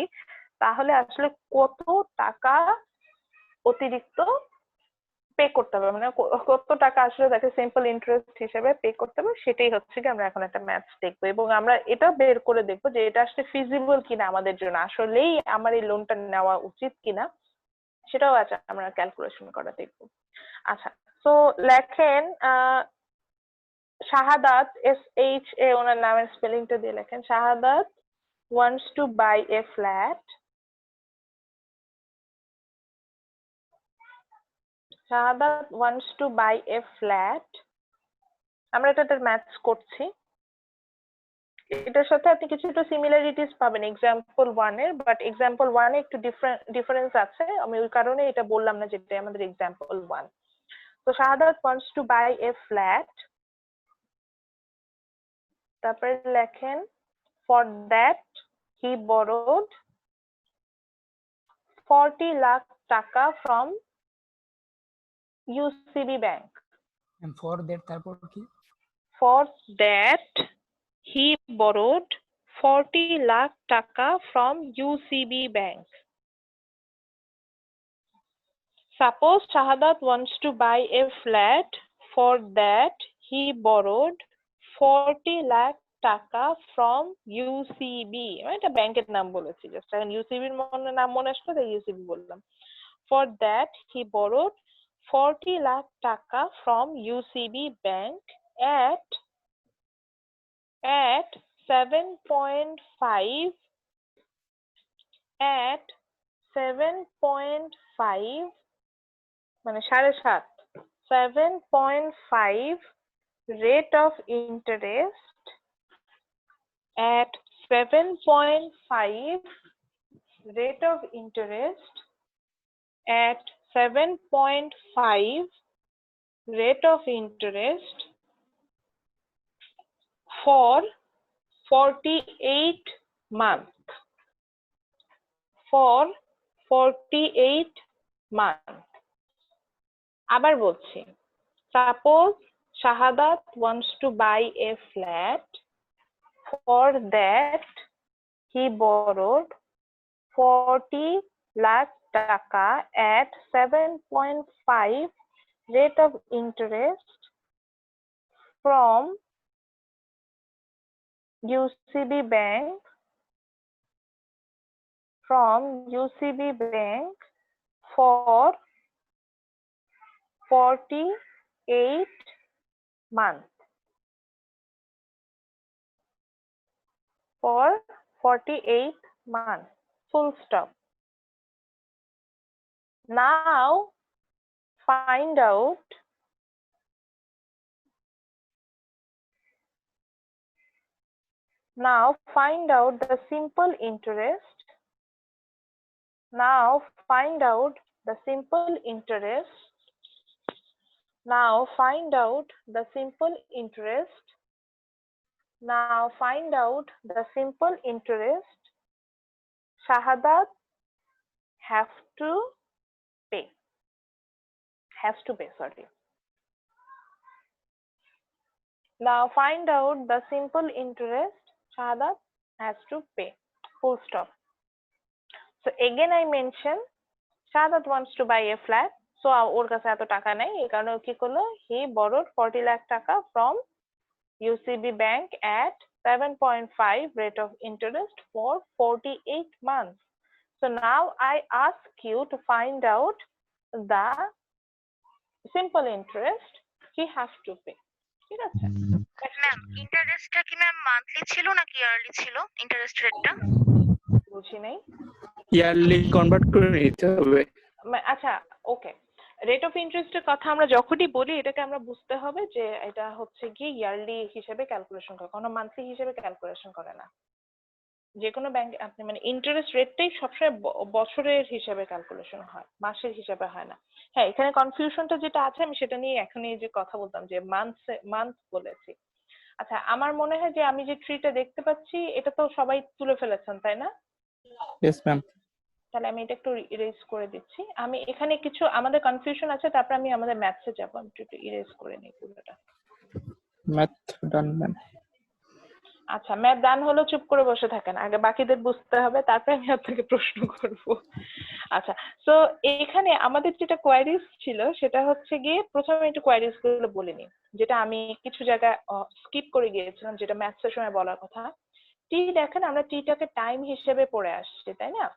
তাহলে আসলে কত টাকা অতিরিক্ত পে করতে হবে, মানে কত টাকা আসলে তাকে সিম্পল ইন্টারেস্ট হিসেবে পে করতে হবে, সেটাই হচ্ছে কি আমরা এখন একটা ম্যাথস দেখবো, এবং আমরা এটা বের করে দেখবো যে এটা আসলে ফিজিবল কিনা আমাদের জন্য, আসলেই আমার এই লোনটা নেওয়া উচিত কিনা, সেটাও আচ্ছা আমরা ক্যালকুলেশন করে দেখবো। আচ্ছা, তো লেখেন শাহাদাত, SHA ওনার নামের স্পেলিংটা দিয়ে লেখেন। শাহাদাত wants to buy a flat. Shahadat wants to buy a flat. আমরা এটার ম্যাথস করছি। এটার সাথে আপনি কিছুটা সিমিলারিটিস পাবেন এক্সাম্পল 1 এর, বাট এক্সাম্পল 1 এ একটু ডিফারেন্স আছে, আমি ওই কারণে এটা বললাম না যেটা আমাদের এক্সাম্পল 1। তো শাহাদাত wants to buy a flat, তারপরে লেখেন for that he borrowed 40 lakh টাকা from UCB bank.
And for that তারপর কি?
For that he borrowed 40 lakh taka from UCB bank. Suppose Shahadat wants to buy a flat, for that he borrowed 40 lakh টাকা ফ্রম ইউসিবি, এটা ব্যাংকের নাম বলেছি, জাস্ট এখন ইউসিবির নাম মনে আসলো তাই ইউসিবি বললাম। For that he borrowed 40 lakh টাকা ফ্রম ইউসিবি ব্যাংক at 7.5 মানে 7.5 7.5 rate of interest at 7.5 rate of interest at 7.5 rate of interest for 48 months. For 48 months. আবার বলছি, suppose Shahadat wants to buy a flat. For that he borrowed 40 lakh taka at 7.5 rate of interest from UCB Bank for 48 months. For 48 months. Full stop. Now find out the simple interest. Now find out the simple interest. Now find out the simple interest. Now find out the simple interest Shahadat have to pay. Has to pay, sorry. Now find out the simple interest Shahadat has to pay. Full stop. So again I mention Shahadat wants to buy a flat. So ওর কাছে এত টাকা নাই, এই কারণে কি করলো, he borrowed 40 lakh টাকা from UCB Bank at 7.5 rate of interest for 48 months. So now I ask you to find out the simple interest he has to pay. ঠিক আছে?
ম্যাম ইন্টারেস্টটা কি ম্যাম মান্থলি ছিল নাকি ইয়ারলি ছিল ইন্টারেস্ট রেটটা?
বুঝি নাই।
ইয়ারলি কনভার্ট করে নিতে হবে।
আচ্ছা, ওকে। রেট অফ ইন্টারেস্টের কথা আমরা যখনই বলি এটাকে আমরা বুঝতে হবে যে এটা হচ্ছে কি ইয়ারলি হিসেবে ক্যালকুলেশন করে, কোনো মান্থলি হিসেবে ক্যালকুলেশন করে না। যে কোনো ব্যাংক আপনি মানে ইন্টারেস্ট রেটটাই সবসময় বছরের হিসেবে ক্যালকুলেশন হয়, মাসের হিসেবে হয় না। হ্যাঁ, এখানে কনফিউশনটা যেটা আছে আমি সেটা নিয়ে এখনই যে কথা বলতাম যে মান্থ বলেছি। আচ্ছা, আমার মনে হয় যে আমি যে ট্রিটা দেখতে পাচ্ছি এটা তো সবাই তুলে ফেলেছেন, তাই না?
Yes ma'am.
তাহলে আমি এটা একটু ইরেজ করে দিচ্ছি। আমি এখানে কিছু আমাদের কনফিউশন আছে, তারপর আমি আমাদের ম্যাথসে যাব। আমি একটু ইরেজ করে নিই পুরোটা।
ম্যাথ ডান ম্যাম।
আচ্ছা, ম্যাথ ডান হলো, চুপ করে বসে থাকেন, আগে বাকিদের বুঝতে হবে, তারপরে আমি আপনাকে প্রশ্ন করব। আচ্ছা, সো এখানে আমাদের যেটা কোয়ারিজ ছিল সেটা হচ্ছে গিয়ে প্রথমে একটু কোয়ারিজ গুলো বলে নিই, যেটা আমি কিছু জায়গায় স্কিপ করে গিয়েছিলাম, যেটা ম্যাথসের সময় বলার কথা। টি দেখেন আমরা টিটাকে টাইম হিসেবে পড়ে আসছি, তাই না?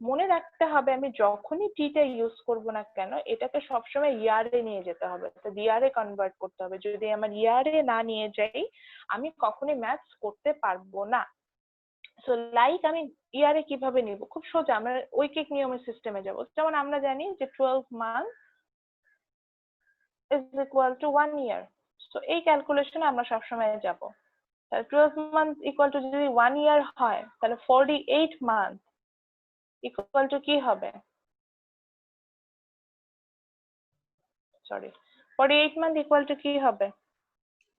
মনে রাখতে হবে আমি যখনই টিটা ইউজ করব না কেন এটাকে সবসময় ইয়ারে নিয়ে যেতে হবে, ইয়ারে কনভার্ট করতে হবে। যদি আমার ইয়ারে না নিয়ে যাই আমি কখনোই ম্যাথস করতে পারবো না। সো লাইক আমি ইয়ারে কিভাবে নিব, খুব সোজা, আমরা ঐকিক নিয়মের সিস্টেমে যাব। যেমন আমরা জানি যে 12 month is equal two 1 year. So এই ক্যালকুলেশনে আমরা সবসময় যাব। তাহলে 12 মান্থ ইকুয়াল টু যদি 1 ইয়ার হয় তাহলে 48 মান্থ ইকুয়াল টু কি হবে? সরি, 48 মান্থ ইকুয়াল টু কি হবে?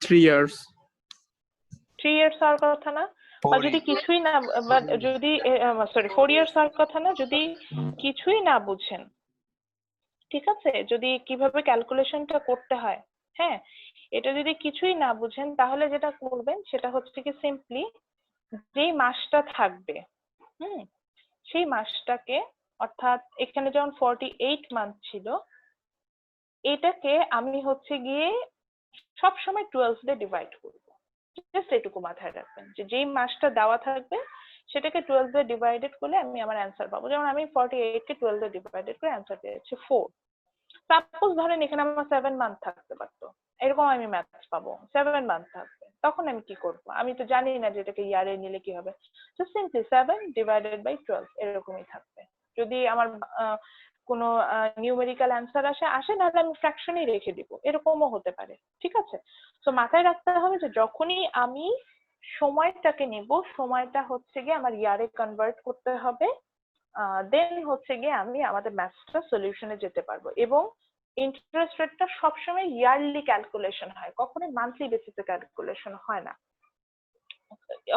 3 ইয়ার্স।
3 ইয়ার্স হওয়ার কথা না? বা যদি কিছুই না, যদি সরি 4 ইয়ার্স হওয়ার কথা না, যদি কিছুই না বুঝেন, ঠিক আছে, যদি কিভাবে ক্যালকুলেশনটা করতে হয়, হ্যাঁ, এটা যদি কিছুই না বুঝেন তাহলে যেটা করবেন সেটা হচ্ছে কি সিম্পলি যেই মাসটা থাকবে, সেই মাসটাকে, অর্থাৎ এখানে যেমন 48 মান্থ ছিল, এটাকে আমি হচ্ছে গিয়ে সবসময় 12 দিয়ে ডিভাইড করব। জাস্ট এটুকু মাথায় রাখবেন যে যেই মাসটা দেওয়া থাকবে সেটাকে 12 দিয়ে ডিভাইডেড করলে আমি আমার অ্যান্সার পাবো। যেমন আমি 48 কে 12 দিয়ে ডিভাইডেড করে অ্যান্সার পেয়েছি 4। সাপোজ ধরেন এখানে আমার 7 মান্থ থাকতে পারতো, এরকম আমি ম্যাথস পাবো 7 মান্থ থাকবে, তখন আমি কি করব? আমি তো জানি না যে এটাকে ইয়ারে নিলে কি হবে, জাস্ট সিম্পলি 7 ডিভাইডেড বাই 12 এরকমই থাকবে। যদি আমার কোনো নিউমেরিক্যাল অ্যান্সার আসে নাহলে আমি ফ্র্যাকশনই রেখে দিব, এরকমও হতে পারে। ঠিক আছে, তো মাথায় রাখতে হবে যে যখনই আমি সময়টাকে নেব, সময়টা হচ্ছে গিয়ে আমার ইয়ারে কনভার্ট করতে হবে, দেন হচ্ছে গিয়ে আমি আমাদের ম্যাথসটা সলিউশনে যেতে পারবো। এবং ইন্টারেস্ট রেটটা সবসময় ইয়ারলি ক্যালকুলেশন হয়, কখনোই মান্থলি বেসিসে ক্যালকুলেশন হয় না।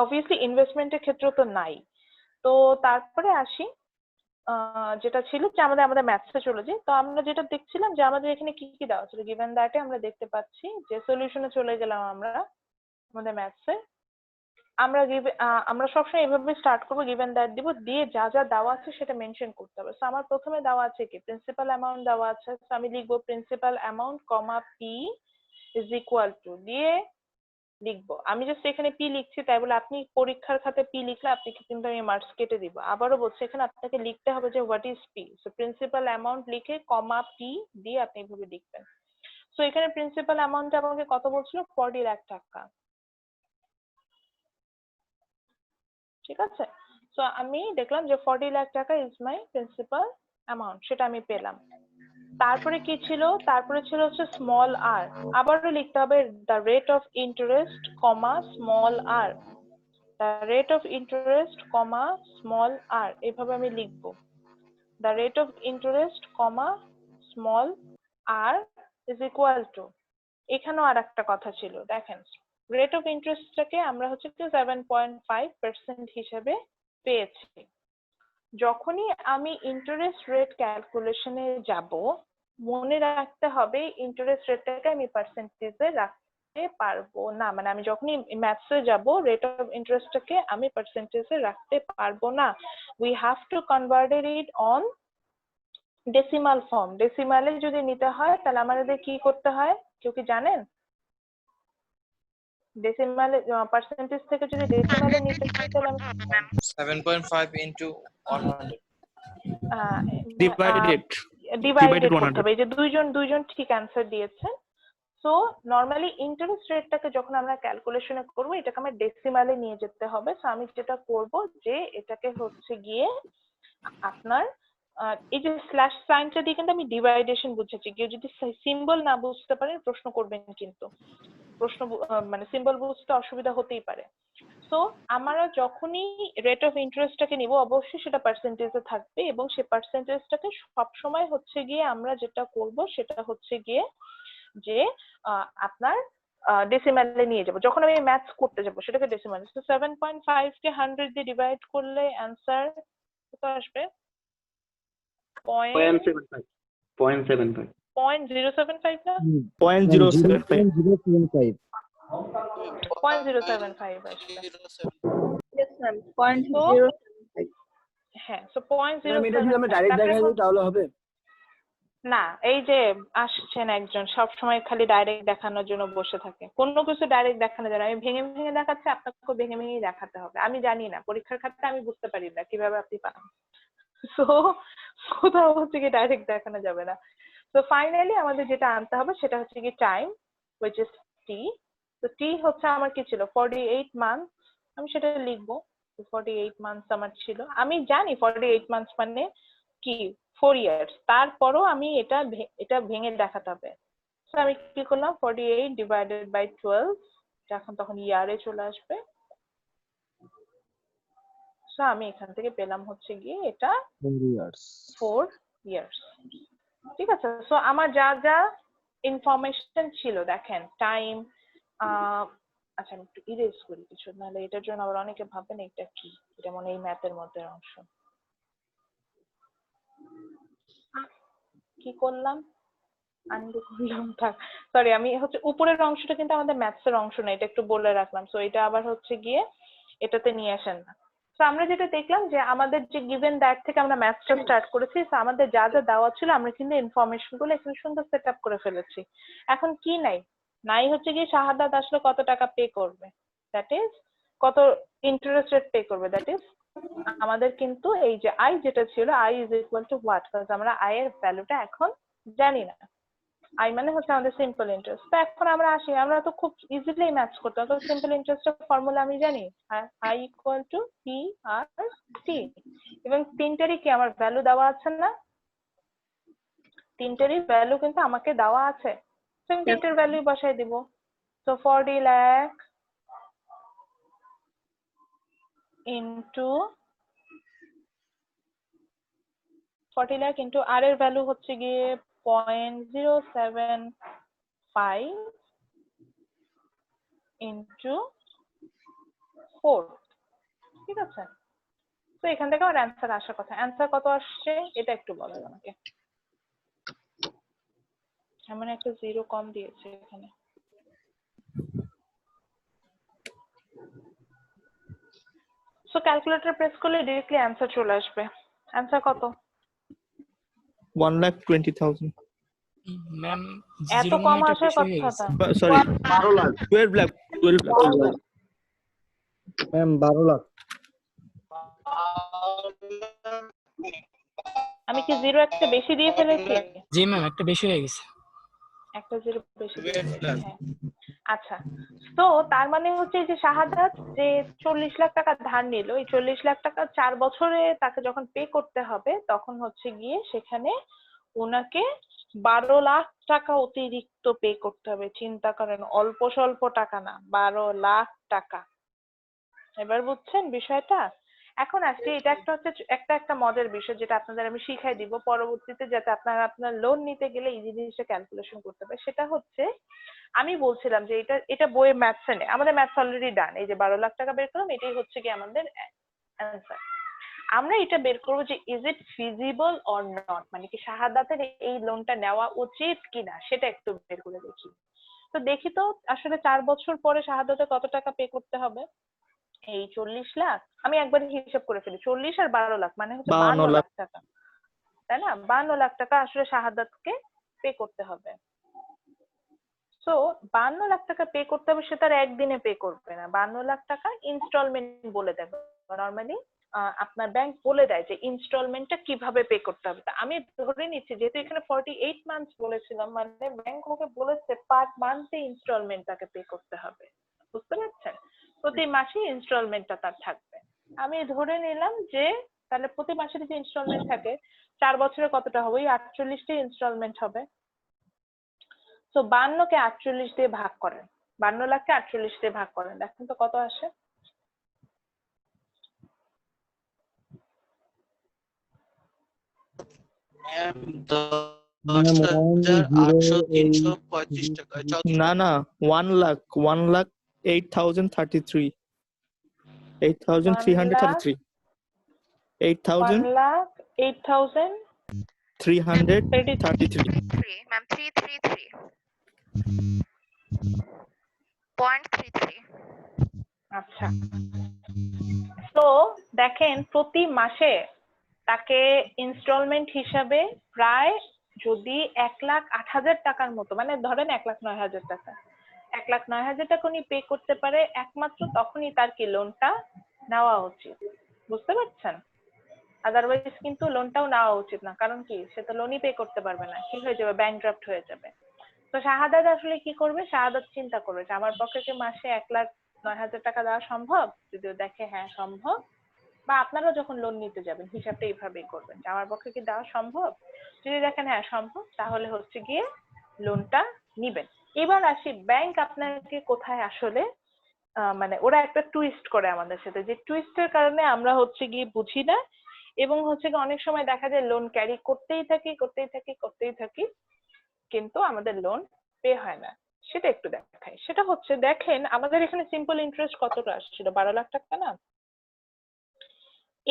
অবভিয়াসলি ইনভেস্টমেন্টের ক্ষেত্রে তো নাই। তো তারপরে আসি যেটা ছিল যে আমাদের ম্যাথসে চলে যাই। তো আমরা যেটা দেখছিলাম যে আমাদের এখানে কি কি দেওয়া ছিল, গিভেন দ্যাটে আমরা দেখতে পাচ্ছি যে সলিউশনে চলে গেলাম আমরা আমাদের ম্যাথসে। আমরা সবসময় এভাবে স্টার্ট করবো, গিভেন দ্যাট দিব, দিয়ে যা যা দেওয়া আছে সেটা মেনশন করতে হবে। সো আমার প্রথমে দেওয়া আছে কি প্রিন্সিপাল অ্যামাউন্ট দেওয়া আছে, সো আমি লিখবো principal amount comma P is equal two, দিয়ে লিখবো আমি জাস্ট এখানে পি লিখছি তাই বলে আপনি পরীক্ষার খাতে পি লিখলে আপনি কিন্তু আমি মার্কস কেটে দিব। আবারও বলছি এখানে আপনাকে লিখতে হবে যে what is P. So principal amount লিখে কমা পি দিয়ে আপনি এইভাবে লিখবেন। সো এখানে প্রিন্সিপাল অ্যামাউন্ট আমাকে কত বলছিল, 40 লাখ টাকা। ঠিক আছে, সো আমি দেখলাম যে 40 লাখ টাকা ইজ মাই প্রিন্সিপাল অ্যামাউন্ট, সেটা আমি পেলাম। তারপরে কি ছিল, তারপরে ছিল হচ্ছে স্মল আর, আবারও লিখতে হবে the rate of interest comma small R, the rate of interest comma small R, এইভাবে আমি লিখবো the rate of interest comma small R is equal to. এখানেও আর একটা কথা ছিল, দেখেন রেট অফ ইন্টারেস্টটাকে আমরা হচ্ছে 7.5% হিসেবে পেয়েছি। যখনই আমি ইন্টারেস্ট রেট ক্যালকুলেশনে যাব, মনে রাখতে হবে ইন্টারেস্ট রেটটাকে আমি পার্সেন্টেজে রাখতে পারবো না। মানে আমি যখনই ম্যাথসে যাব রেট অফ ইন্টারেস্টটাকে আমি পার্সেন্টেজে রাখতে পারবো না। We have to convert it on decimal form. ডেসিমালে যদি নিতে হয় তাহলে আমাদের কি করতে হয়, কেউ কি জানেন? ডেসিমালে পার্সেন্টেজ থেকে যদি ডেসিমালে নিতে হয় তাহলে আমি
7.5 into 100
ডিভাইডেড করতে হবে। এই যে দুইজন ঠিক অ্যান্সার দিয়েছেন। সো নরমালি ইন্টারেস্ট রেটটাকে যখন আমরা ক্যালকুলেশনে করব এটাকে আমরা ডেসিমালে নিয়ে যেতে হবে। সো আমি যেটা করব যে এটাকে হচ্ছে গিয়ে আপনার এই যে স্ল্যাশ সাইনটা দিয়ে কিন্তু আমি ডিভাইডেশন বুঝাচ্ছি। কেউ যদি সিম্বল না বুঝতে পারেন প্রশ্ন করবেন, কিন্তু প্রশ্ন মানে সিম্বল বুঝতে অসুবিধা হতেই পারে। সো আমরা যখনই রেট অফ ইন্টারেস্টটাকে নিব অবশ্যই সেটা পার্সেন্টেজে থাকবে, এবং সেই পার্সেন্টেজটাকে সবসময় হচ্ছে গিয়ে আমরা যেটা করব সেটা হচ্ছে গিয়ে যে আপনার ডেসিমালে নিয়ে যাব। যখন আমি ম্যাথস করতে যাব সেটাকে ডেসিমালে, তো 7.5 কে 100 দিয়ে ডিভাইড করলে অ্যান্সার কত আসবে?
0.75
0.075 না
0.075
0.075 আসবে।
Yes, ma'am. Point
So,
075.
হ্যাঁ, সো 0.075
এটা যদি আমরা ডাইরেক্ট দেখাই দিই তাহলে হবে
না। এই যে আসছেন একজন সব সময় খালি ডাইরেক্ট দেখানোর জন্য বসে থাকে, কোনো কিছু ডাইরেক্ট দেখানো যায় না। আমি ভেঙে ভেঙে দেখাচ্ছি, আপনাকে ভেঙে ভেঙেই দেখাতে হবে। আমি জানি না, পরীক্ষার খাতে আমি বুঝতে পারি না কিভাবে আপনি পান। সো কোথাও হচ্ছে কি ডাইরেক্ট দেখানো যাবে না। তো ফাইনালি আমাদের যেটা আনতে হবে সেটা হচ্ছে কি টাইম, which is t। তো t হচ্ছে আমার কি ছিল 48 মান্থ, আমি সেটা লিখবো 48 মান্থস আমার ছিল। আমি জানি 48 মান্থস মানে কি 4 ইয়ার্স, তারপরও আমি এটা ভেঙে দেখাতে হবে। তো আমি কি করলাম 48 ডিভাইডেড বাই 12, এখন তখন ইয়ারে চলে আসবে। সো আমি এখান থেকে পেলাম হচ্ছে গিয়ে এটা 4 ইয়ার্স। ঠিক আছে, সো আমার যা যা ইনফরমেশন ছিল দেখেন টাইম, আচ্ছা আমি একটু ইরেজ করি কিছু, নাহলে এটার জন্য আবার অনেকে ভাববেন এটা কি, এটা মনে এই ম্যাথের মধ্যে অংশ। কি করলাম, আনডু করলাম, থাক সরি। আমি হচ্ছে উপরের অংশটা কিন্তু আমাদের ম্যাথসের অংশ না, এটা একটু বলে রাখলাম। সো এটা আবার হচ্ছে গিয়ে এটাতে নিয়ে আসেন না। তো আমরা যেটা দেখলাম যে আমাদের যে গিভেন দ্যাট থেকে আমরা ম্যাথসটা স্টার্ট করেছি, আমাদের যা যা দেওয়া ছিল আমরা কিন্তু ইনফরমেশন গুলো এখানে সুন্দর সেট আপ করে ফেলেছি। এখন কি নাই হচ্ছে গিয়ে শাহাদাত আসলে কত টাকা পে করবে, দ্যাট ইজ কত ইন্টারেস্ট রেট পে করবে, দ্যাট ইজ আমাদের কিন্তু এই যে আই যেটা ছিল I is equal two what, কারণ আমরা আই এর ভ্যালুটা এখন জানি না। আই মানে হচ্ছে আমাদের সিম্পল ইন্টারেস্ট। তো এখন আমরা আসি, আমরা তো খুব ইজিলি ম্যাচ করতে পারবো। সিম্পল ইন্টারেস্টের ফর্মুলা আমি জানি, I equal two P R টি, এবং তিনটারই কি আমার ভ্যালু দেওয়া আছে না? তিনটারই ভ্যালু কিন্তু আমাকে দেওয়া আছে, তো আমি তিনটার ভ্যালু বসাই দিব। তো 40 লাখ ইন্টু 40 লাখ ইন্টু আর এর ভ্যালু হচ্ছে গিয়ে 0.075 ইন্টু 4, ঠিক আছে? তো এখান থেকে আমার অ্যান্সার আসার কথা। অ্যান্সার কত আসছে এটা একটু বলেন আমাকে। এমন একটা জিরো কম দিয়েছে এখানে। সো ক্যালকুলেটর প্রেস করলে ডিরেক্টলি অ্যান্সার চলে আসবে। অ্যান্সার কত?
1,20,000
ম্যাম
এত
জিরো
কম
মনে
আসার
বেশি হয়ে
কথা।
গেছে।
Sorry 12 lakh 12 lakh 12 lakh
ma'am 12 lakh.
আমি কি জিরো একটা বেশি দিয়ে ফেলেছি?
জি ম্যাম একটা বেশি হয়ে গেছে।
একটা জিরো বেশি দিয়ে ফেলেছি, হ্যাঁ। আচ্ছা, তো তার মানে হচ্ছে যে শাহাদাত যে 40 লাখ টাকা ধার নিল, এই 40 লাখ টাকা 4 বছরে তাকে যখন পে করতে হবে তখন হচ্ছে গিয়ে সেখানে ওনাকে 12 লাখ টাকা অতিরিক্ত পে করতে হবে। চিন্তা করেন, অল্প স্বল্প টাকা না, 12 লাখ টাকা। এবার বুঝছেন বিষয়টা? এখন আসছি, এটা একটা হচ্ছে একটা মজার বিষয় যেটা আপনাদের আমি শিখাই দিব পরবর্তীতে, যাতে আপনারা আপনার লোন নিতে গেলে এই জিনিসটা ক্যালকুলেশন করতে পারে। সেটা হচ্ছে আমি বলছিলাম যে এটা বইয়ে ম্যাথসে নেই, আমাদের ম্যাথস অলরেডি ডান। এই যে 12 লাখ টাকা বের করলাম, এটাই হচ্ছে কি আমাদের অ্যান্সার। আমরা এটা বের করবো যে is it feasible or not, মানে কি শাহাদাতের এই লোনটা নেওয়া উচিত কিনা সেটা একটু বের করে দেখি। তো দেখি তো আসলে 4 বছর পরে শাহাদাতে কত টাকা পে করতে হবে। এই 40 লাখ আমি একবার হিসাব করে ফেলি, 40 আর 12 লাখ মানে হচ্ছে 52 লাখ টাকা, তাই না? 52 লাখ টাকা আসলে শাহাদাতকে পে করতে হবে। সো 52 লাখ টাকা পে করতে হবে, সে তার একদিনে পে করবে না। 52 লাখ টাকা ইনস্টলমেন্ট বলে দেবে। নর্মালি আপনার ব্যাংক বলে দেয় যে ইনস্টলমেন্টটা কিভাবে পে করতে হবে। তা আমি ধরে নিচ্ছি যেহেতু এখানে 48 মান্থস বলেছিলাম, মানে ব্যাংক ওকে বলেছে পার মান্থে ইনস্টলমেন্ট তাকে পে করতে হবে। বুঝতে পারছেন? প্রতি মাসে ইনস্টলমেন্টটা তার থাকবে। আমি ধরে নিলাম যে তাহলে প্রতি মাসে যে ইনস্টলমেন্ট থাকে 4 বছরে কতটা হবে? 48টি ইনস্টলমেন্ট হবে। তো 52 কে 48 দিয়ে ভাগ করেন, 52 লাখকে 48 দিয়ে ভাগ করেন, দেখেন তো কত আসে।
না না 1,08,033 8,333 8,333
ম্যাম 333.33।
আচ্ছা, তো দেখেন প্রতি মাসে তাকে ইনস্টলমেন্ট হিসাবে প্রায় যদি 1,08,000 টাকার মতো, মানে ধরেন 1,09,000 টাকা, 1,09,000 টাকা উনি পে করতে পারে, একমাত্র তখনই তার কি লোনটা নেওয়া উচিত। বুঝতে পারছেন? আদারওয়াইজ কিন্তু লোনটাও নেওয়া উচিত না, কারণ কি সে তো লোনই পে করতে পারবে না, কি হয়ে যাবে? ব্যাংকড্রাফট হয়ে যাবে। তো শাহাদাত আসলে কি করবে? শাহাদাত চিন্তা করবে যে আমার পক্ষে কি মাসে 1,09,000 টাকা দেওয়া সম্ভব? যদিও দেখে হ্যাঁ সম্ভব, বা আপনারা যখন লোন নিতে যাবেন হিসাবটা এইভাবেই করবেন যে আমার পক্ষে কি দেওয়া সম্ভব। যদি দেখেন হ্যাঁ সম্ভব, তাহলে হচ্ছে গিয়ে লোনটা নিবেন। এবার আসি, ব্যাংক আপনাকে কোথায় আসলে মানে ওরা একটা টুইস্ট করে আমাদের সাথে, যে টুইস্টের কারণে আমরা হচ্ছে গিয়ে বুঝি না, এবং হচ্ছে গিয়ে অনেক সময় দেখা যায় লোন ক্যারি করতেই থাকি কিন্তু আমাদের লোন পে হয় না। সেটা একটু দেখাই। সেটা হচ্ছে দেখেন আমাদের এখানে সিম্পল ইন্টারেস্ট কতটা আসছিল? 12 লাখ টাকা না?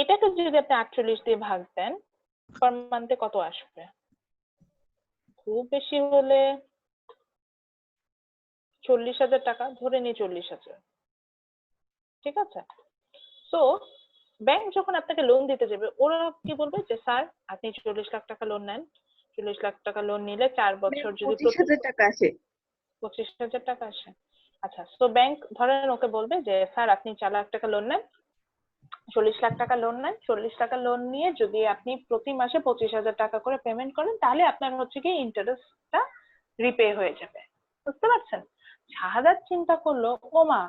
এটাকে যদি আপনি 48 দিয়ে ভাগ দেন পার মান্থে কত আসবে? খুব বেশি হলে 40,000 টাকা, ধরে নিই 40,000, ঠিক আছে? তো ব্যাংক যখন আপনাকে লোন দিতে যাবে ওরা কি বলবে যে স্যার আপনি 40 লাখ টাকা লোন নেন, 40 লাখ টাকা লোন নিলে 4 বছর যদি
25,000 টাকা আসে।
25,000 টাকা আসে, আচ্ছা, তো ব্যাংক ধরেন ওকে বলবে যে স্যার আপনি 4 লাখ টাকা লোন নেন, 40 লাখ টাকা লোন নেন, 40 টাকা লোন নিয়ে যদি আপনি প্রতি মাসে 25,000 টাকা করে পেমেন্ট করেন তাহলে আপনার হচ্ছে কি ইন্টারেস্টটা রিপে হয়ে যাবে। বুঝতে পারছেন? শাহাদাত চিন্তা করলো, ও মা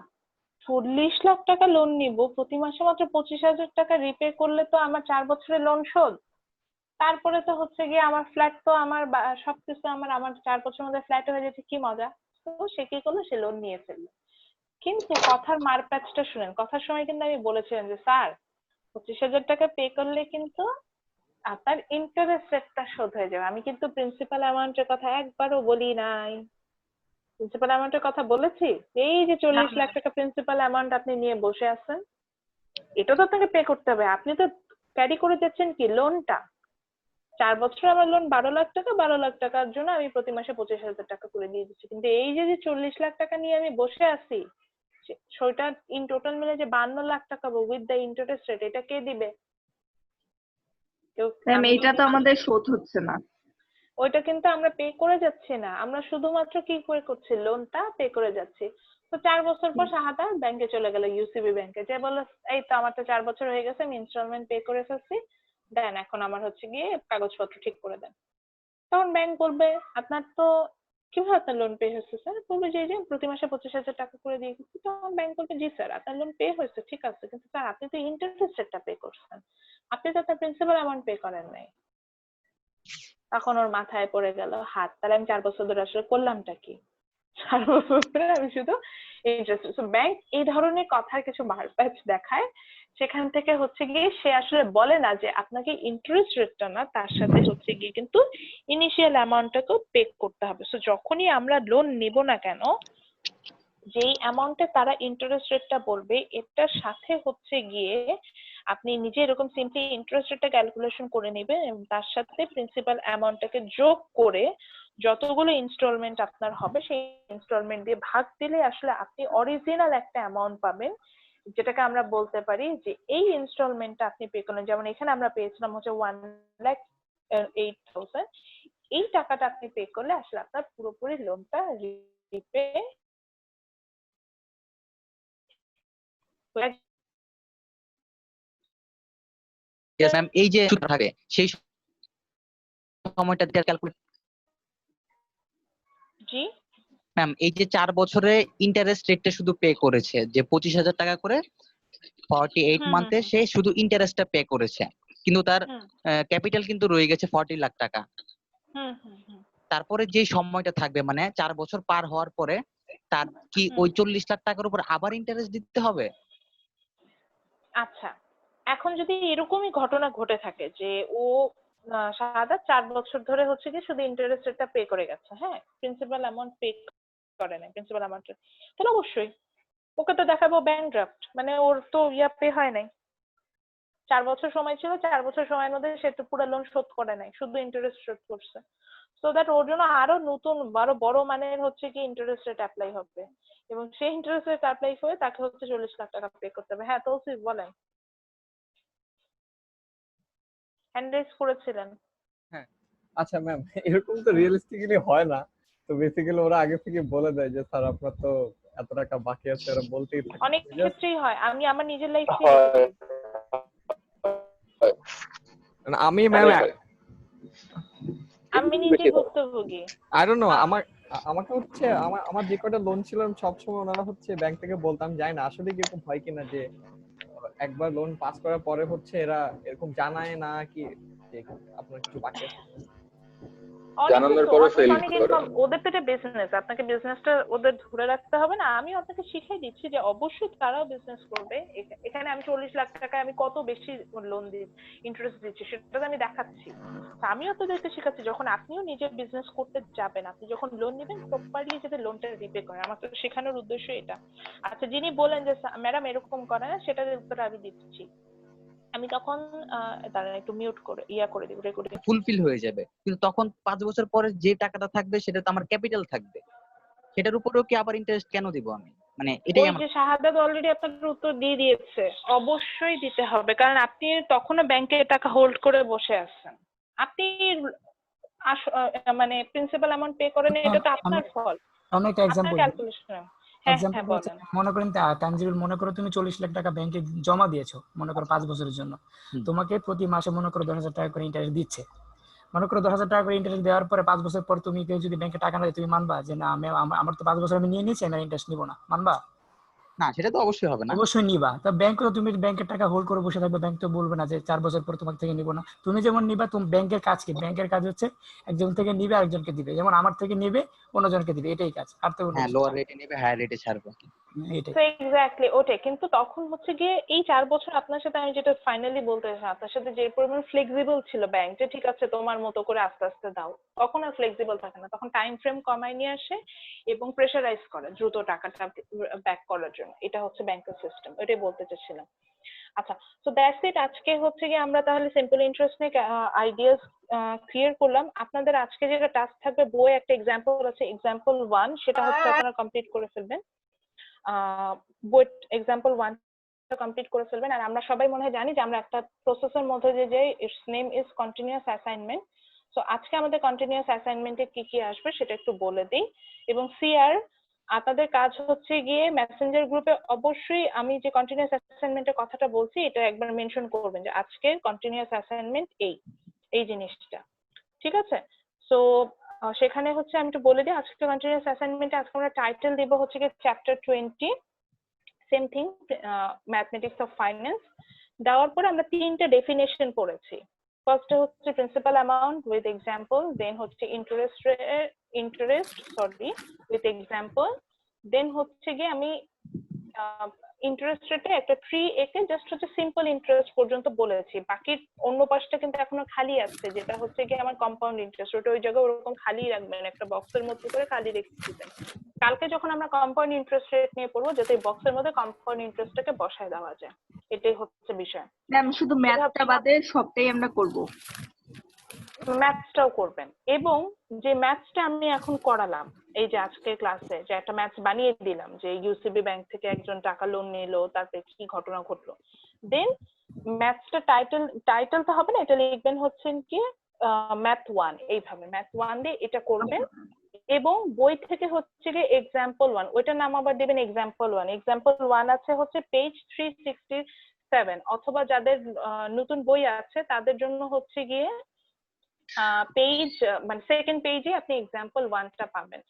40 লাখ টাকা লোন নিব, প্রতি মাসে মাত্র 25,000 টাকা রিপে করলে তো আমার 4 বছরের লোন শোধ, তারপরে তো হচ্ছে গিয়ে আমার ফ্ল্যাট তো আমার সবকিছু আমার 4 বছরের মধ্যে ফ্ল্যাট হয়ে যাচ্ছে, কি মজা। তো সে কি করলো, সে লোন নিয়ে ফেললো। কিন্তু কথার মারপ্যাচটা শুনেন, কথার সময় কিন্তু আমি বলেছিলাম যে স্যার 25,000 টাকা পে করলে কিন্তু আপনার ইন্টারেস্ট রেটটা শোধ হয়ে যাবে। আমি কিন্তু প্রিন্সিপাল অ্যামাউন্টের কথা একবারও বলি নাই। প্রিন্সিপাল অ্যামাউন্টের কথা বলেছি? এই যে 40 লাখ টাকা প্রিন্সিপাল অ্যামাউন্ট আপনি নিয়ে বসে আছেন, এটা তো আপনাকে পে করতে হবে। আপনি তো ক্যারি করে যাচ্ছেন কি লোনটা। 4 বছর আমার লোন 12 লাখ টাকা, 12 লাখ টাকার জন্য আমি প্রতি মাসে 25,000 টাকা করে দিয়ে দিচ্ছি। কিন্তু এই যে 40 লাখ টাকা নিয়ে আমি বসে আছি, সেটা ইন টোটাল মিলে যে 52 লাখ টাকা উইথ দ্য ইন্টারেস্ট রেট, এটা কে দিবে?
ম্যাম এইটা তো আমাদের শোধ হচ্ছে না।
ওইটা কিন্তু আমরা পে করে যাচ্ছি না, আমরা শুধুমাত্র কি করে করছি, লোনটা পে করে যাচ্ছি। তো 4 বছর পর শাহাদা ব্যাংকে চলে গেল, ইউসিবি ব্যাংকে, যে বললো এই তো আমার তো 4 বছর হয়ে গেছে, আমি ইনস্টলমেন্ট পে করে ফেলছি, দেন এখন আমার হচ্ছে গিয়ে কাগজপত্র ঠিক করে দেন। তখন ব্যাংক বলবে আপনার তো কিভাবে আপনার লোন পে হয়েছে স্যার? বলবে যে এই যে প্রতি মাসে 25,000 টাকা করে দিয়ে দিচ্ছি। তখন ব্যাংক বলবে জি স্যার আপনার লোন পে হয়েছে, ঠিক আছে, কিন্তু স্যার আপনি তো ইন্টারেস্ট রেটটা পে করছেন, আপনি তো আপনার প্রিন্সিপাল অ্যামাউন্ট পে করেন নাই। তখন ওর মাথায় পড়ে গেল হাত, তাহলে আমি 4 বছর ধরে আসলে করলামটা কি? 4 বছর ধরে আমি শুধু ইন্টারেস্ট। ব্যাংক এই ধরনের কথার কিছু মারপ্যাচ দেখায়, সেখান থেকে হচ্ছে গিয়ে সে আসলে বলে না যে আপনাকে ইন্টারেস্ট রেটটা না, তার সাথে হচ্ছে গিয়ে কিন্তু ইনিশিয়াল অ্যামাউন্টটাকেও পে করতে হবে। সো যখনই আমরা লোন নিব না কেন, যেই অ্যামাউন্টে তারা ইন্টারেস্ট রেটটা বলবে, এটার সাথে হচ্ছে গিয়ে আপনি নিজে এরকম সিম্পলি ইন্টারেস্ট রেটটা ক্যালকুলেশন করে নেবেন এবং তার সাথে প্রিন্সিপাল অ্যামাউন্টটাকে যোগ করে যতগুলো ইনস্টলমেন্ট আপনার হবে সেই ইনস্টলমেন্ট দিয়ে ভাগ দিলে আসলে আপনি অরিজিনাল একটা অ্যামাউন্ট পাবেন, যেটাকে আমরা বলতে পারি যে এই ইনস্টলমেন্টটা আপনি পে করলেন। যেমন এখানে আমরা পেয়েছিলাম হচ্ছে 1,08,000, এই টাকাটা আপনি পে করলে আসলে আপনার পুরোপুরি লোনটা রিপে
ইয়েস ম্যাম, এই যে সুদ থাকে সেই সময়টা ক্যালকুলেট।
জি
ম্যাম এই যে 4 বছরে ইন্টারেস্ট রেটটা শুধু পে করেছে যে 25,000 টাকা করে 48 মান্থে, সে শুধু ইন্টারেস্টটা পে করেছে, কিন্তু তার ক্যাপিটাল কিন্তু রয়ে গেছে 40 লাখ টাকা। তারপরে যে সময়টা থাকবে মানে 4 বছর পার হওয়ার পরে তার কি ওই 40 লাখ টাকার উপর আবার ইন্টারেস্ট দিতে হবে?
আচ্ছা, এখন যদি এরকমই ঘটনা ঘটে থাকে যে ও শাহাদা 4 বছর ধরে হচ্ছে কি শুধু ইন্টারেস্ট রেটটা পে করে গেছে, হ্যাঁ, প্রিন্সিপাল অ্যামাউন্ট পে করে নাই, প্রিন্সিপাল অ্যামাউন্ট, তাহলে অবশ্যই ওকে তো দেখাবো ব্যাংকড্রাফট, মানে ওর তো পে হয় নাই। 4 বছর সময় ছিল, 4 বছর সময়ের মধ্যে সে তো পুরো লোন শোধ করে নাই, শুধু ইন্টারেস্ট শোধ করছে। সো দ্যাট ওর জন্য আরো নতুন আরো বড় মানের হচ্ছে কি ইন্টারেস্ট রেট অ্যাপ্লাই হবে, এবং সেই ইন্টারেস্ট রেট অ্যাপ্লাই হয়ে তাকে হচ্ছে 40 লাখ টাকা পে করতে হবে। হ্যাঁ তৌসিফ বলেন, হ্যান্ড রেজ করেছিলেন।
হ্যাঁ আচ্ছা ম্যাম, এরকম তো রিয়েলিস্টিক্যালি হয় না। তো বেসিক্যালি ওরা আগে থেকে বলে দেয় যে স্যার আপনার তো এত টাকা বাকি আছে, ওরা বলতেই থাকে।
অনেক ক্ষেত্রেই হয়, আমি আমার নিজের লাইফ
আমি ম্যাম
আমি নিজেই ভুক্তভোগী।
আই ডোন্ট নো, আমাকে হচ্ছে আমার যে কটা লোন ছিল সবসময় ওনারা হচ্ছে ব্যাংক থেকে বলতাম, জানি না আসলে কি এরকম হয় কিনা, যে একবার লোন পাস করার পরে হচ্ছে এরা এরকম জানায় না কি যে আপনার কিছু বাকি আছে।
জানানোর পরে ফেল করে। ওদের তো এটা বিজনেস, আপনাকে বিজনেসটা ওদের ধরে রাখতে হবে না। আমি আপনাকে শিখিয়ে দিচ্ছি যে অবশ্যই তারাও বিজনেস করবে। এখানে আমি 40 লাখ টাকা আমি কত বেশি লোন দিই, ইন্টারেস্ট দিচ্ছি, সেটা আমি দেখাচ্ছি। আমিও আপনাদেরকে শেখাচ্ছি যখন আপনিও নিজের বিজনেস করতে যাবেন, আপনি যখন লোন নেবেন প্রপারলি যাতে লোনটা রিপে করেন। আমার তো শেখানোর উদ্দেশ্য এটা। আচ্ছা, যিনি বলেন যে ম্যাডাম এরকম করে না, সেটার উত্তর আমি দিচ্ছি। আমি তখন দাঁড়ান একটু মিউট করে করে দিব, রেকর্ডিং
ফুলফিল হয়ে যাবে, কিন্তু তখন 5 বছর পরে যে টাকাটা থাকবে সেটা তো আমার ক্যাপিটাল থাকবে, সেটার উপরেও কি আবার ইন্টারেস্ট কেন দিব আমি? মানে এটাই
ওই
আমার।
যে শাহাদাত অলরেডি আপনার উত্তর দিয়ে দিয়েছে, অবশ্যই দিতে হবে, কারণ আপনি তখনও ব্যাংকে টাকা হোল্ড করে বসে আছেন। আপনি মানে প্রিন্সিপাল অ্যামাউন্ট পে করেন, এটা তো আপনার ফল,
অনেক
আপনার
एग्जांपल
ক্যালকুলেশন। হ্যাঁ
এক্সাম্পল
হ্যাঁ বলেন।
মনে করেন টানজিবল, মনে করো তুমি 40 লাখ টাকা ব্যাংকে জমা দিয়েছো মনে করো 5 বছরের জন্য, তোমাকে প্রতি মাসে মনে করো 10,000 টাকা করে ইন্টারেস্ট দিচ্ছে। মনে করো 10,000 টাকা করে ইন্টারেস্ট দেওয়ার পরে 5 বছর পর তুমি কেউ যদি ব্যাংকে টাকা না দেয়, তুমি মানবা যে না আমি আমার তো 5 বছর আমি নিয়ে নিয়েছি, আমি ইন্টারেস্ট নিব না? মানবা?
না, সেটা তো অবশ্যই হবে না।
অবশ্যই নিবা। তো ব্যাংকে তো তুমি ব্যাংকের টাকা হোল্ড করে বসে থাকবে, ব্যাংক তো বলবে না যে 4 বছর পর তোমার থেকে নিব না। তুমি যেমন নিবা, তুমি ব্যাংকের কাজ কি? ব্যাংকের কাজ হচ্ছে একজন থেকে নিবে আরেকজনকে দিবে, যেমন আমার থেকে নিবে অন্যজনকে দিবে, এটাই কাজ, আর তো কোনো
হ্যাঁ,
কিছু
লোয়ার
না।
রেটে নেবে, হায়ার রেটে ছাড়বে।
এটাই।
তো এক্স্যাক্টলি ওটাই। কিন্তু তখন হচ্ছে গিয়ে এই 4 বছর আপনার সাথে আমি যেটা ফাইনালি বলতে চাই, আপনার সাথে যে পরিমাণ ফ্লেক্সিবল ছিল ব্যাংক, যে ঠিক আছে তোমার মতো করে আস্তে আস্তে দাও, তখন আর ফ্লেক্সিবল থাকে না, তখন টাইম ফ্রেম কমায় নিয়ে আসে এবং প্রেশারাইজ করে দ্রুত টাকাটা ব্যাক করার জন্য। এটা হচ্ছে ব্যাংকের সিস্টেম, এটাই বলতে চাচ্ছিলাম। আচ্ছা, তো দ্যাটস ইট। আজকে হচ্ছে গিয়ে আমরা তাহলে সিম্পল ইন্টারেস্ট নিয়ে আইডিয়াস ক্লিয়ার করলাম। আপনাদের আজকে যেটা টাস্ক থাকবে, বই একটা এক্সাম্পল আছে, এক্সাম্পল 1, সেটা হচ্ছে আপনারা কমপ্লিট করে ফেলবেন। বই এক্সাম্পল 1 কমপ্লিট করে ফেলবেন। আর আমরা সবাই মনে হয় জানি যে আমরা একটা প্রসেসের মধ্যে যে যাই, it's name is continuous assignment. So আজকে আমাদের কন্টিনিউয়াস অ্যাসাইনমেন্টে কি কি আসবে সেটা একটু বলে দিই। এবং সিআর, আপনাদের কাজ হচ্ছে গিয়ে মেসেঞ্জার গ্রুপে অবশ্যই আমি যে কন্টিনিউয়াস অ্যাসাইনমেন্টের কথাটা বলছি এটা একবার মেনশন করবেন যে আজকের কন্টিনিউয়াস অ্যাসাইনমেন্ট এই জিনিসটা, ঠিক আছে? সো সেখানে হচ্ছে আমি একটু বলে দিই, আজকে কন্টিনিউয়াস অ্যাসাইনমেন্টে আজকে আমরা টাইটেল দিব হচ্ছে গিয়ে chapter 20, same thing, mathematics of finance. দেওয়ার পরে আমরা 3টে ডেফিনেশন পড়েছি। ফার্স্ট হচ্ছে প্রিন্সিপাল অ্যামাউন্ট উইথ এক্সাম্পল, দেন হচ্ছে ইন্টারেস্ট উইথ এক্সাম্পল, দেন হচ্ছে গিয়ে আমি ইন্টারেস্ট রেটে একটা ট্রি এঁকে জাস্ট হচ্ছে সিম্পল ইন্টারেস্ট পর্যন্ত বলেছি। বাকি অন্য পাশটা কিন্তু এখনো খালি আছে, যেটা হচ্ছে গিয়ে আমার কম্পাউন্ড ইন্টারেস্ট, ওটা ওই জায়গায় ওরকম খালি রাখবেন, একটা বক্সের মধ্যে করে খালি রেখে দিবেন। কালকে যখন আমরা কম্পাউন্ড ইন্টারেস্ট রেট নিয়ে পড়বো, যাতে বক্সের মধ্যে কম্পাউন্ড ইন্টারেস্টটাকে বসায় দেওয়া যায়, এটাই হচ্ছে বিষয়।
ম্যাম শুধু ম্যাথটা বাদে সবটাই আমরা করব।
ম্যাথসটাও করবেন। এবং যে ম্যাথসটা আমি এখন করালাম এই যে আজকের ক্লাসে, যে একটা ম্যাথস বানিয়ে দিলাম যে ইউসিবি ব্যাংক থেকে একজন টাকা লোন নিলো, তারপরে কি ঘটনা ঘটলো, দেন ম্যাথসটা টাইটেল তো হবে না, এটা লিখবেন হচ্ছে কি ম্যাথ 1, এইভাবে ম্যাথ 1 দিয়ে এটা করবেন। এবং বই থেকে হচ্ছে গিয়ে এক্সাম্পল 1, ওইটার নাম আবার দিবেন এক্সাম্পল 1। এক্সাম্পল 1 আছে হচ্ছে পেজ 367, অথবা যাদের নতুন বই আছে তাদের জন্য হচ্ছে গিয়ে পেজ মানে সেকেন্ড পেজে আপনি এক্সাম্পল 1টা পাবেন।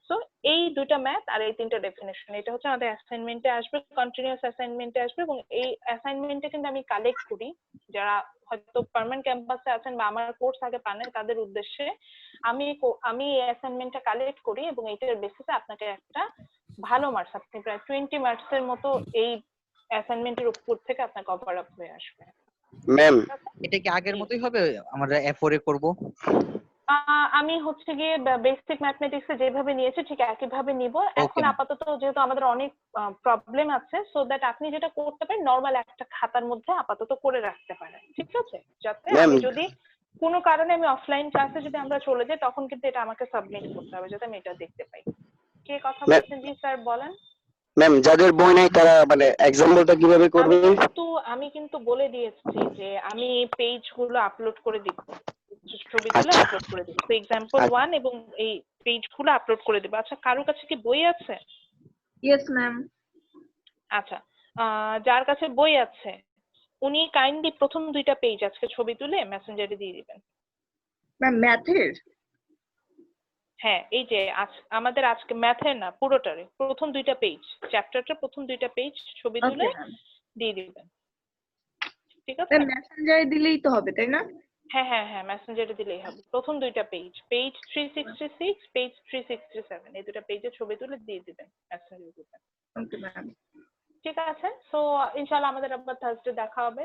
সো এই দুইটা ম্যাথ আর এই 3টা ডেফিনেশন, এটা হচ্ছে আমাদের অ্যাসাইনমেন্টে আসবে, কন্টিনিউয়াস অ্যাসাইনমেন্টে আসবে। এবং এই অ্যাসাইনমেন্টে কিন্তু আমি কালেক্ট করি, যারা হয়তো পার্মানেন্ট ক্যাম্পাসে আছেন বা আমার কোর্স আগে পানেন তাদের উদ্দেশ্যে আমি এই অ্যাসাইনমেন্টটা কালেক্ট করি, এবং এইটার বেসিসে আপনাকে একটা ভালো মার্কস, আপনি প্রায় 20 মার্কসের মতো এই অ্যাসাইনমেন্টের উপর থেকে আপনার কভার আপ হয়ে আসবে।
ম্যাম, এটা কি আগের মতোই হবে? আমরা F4 এ করব?
আমি হচ্ছে গিয়ে বেসিক ম্যাথমেটিক্সে যেভাবে নিয়েছি ঠিক একইভাবে নিব এখন। আপাতত যেহেতু আমাদের অনেক প্রবলেম আছে, সো দ্যাট আপনি যেটা করতে পারেন নরমাল একটা খাতার মধ্যে আপাতত করে রাখতে পারেন, ঠিক আছে? যাতে আমি যদি কোনো কারণে আমি অফলাইন ক্লাসে যদি আমরা চলে যাই, তখন কিন্তু এটা আমাকে সাবমিট করতে হবে, যাতে আমি এটা দেখতে পাই। কে কথা বলছেন? জি স্যার বলেন।
ম্যাম, যাদের বই নাই তারা মানে এক্সাম্পলটা কিভাবে করবে?
আমি কিন্তু বলে দিয়েছি যে আমি পেজগুলো আপলোড করে দিব, ছবিগুলো আপলোড করে দিব, তো এক্সাম্পল 1 এবং এই পেজগুলো আপলোড করে দিব। আচ্ছা, কারোর কাছে কি বই আছে?
Yes ma'am.
আচ্ছা, যার কাছে বই আছে উনি কাইন্ডলি প্রথম 2টা পেজ আজকে ছবি তুলে মেসেঞ্জারে দিয়ে দিবেন।
ম্যাম ম্যাথের?
হ্যাঁ, এই যে আমাদের আজকে ম্যাথের না, পুরোটারে প্রথম 2টা পেজ, চ্যাপ্টারটার প্রথম 2টা পেজ ছবি তুলে দিয়ে দিবেন, ঠিক আছে?
মেসেঞ্জারে দিলেই তো হবে, তাই না?
হ্যাঁ হ্যাঁ হ্যাঁ, মেসেঞ্জারে দিলেই হবে। প্রথম 2টা পেজ, পেজ 366, পেজ 367, এই 2টা পেজে ছবি তুলে দিয়ে দিবেন মেসেঞ্জারে গ্রুপে।
Okay ma'am.
ঠিক আছে, সো ইনশাআল্লাহ আমাদের আবার থার্সডে দেখা হবে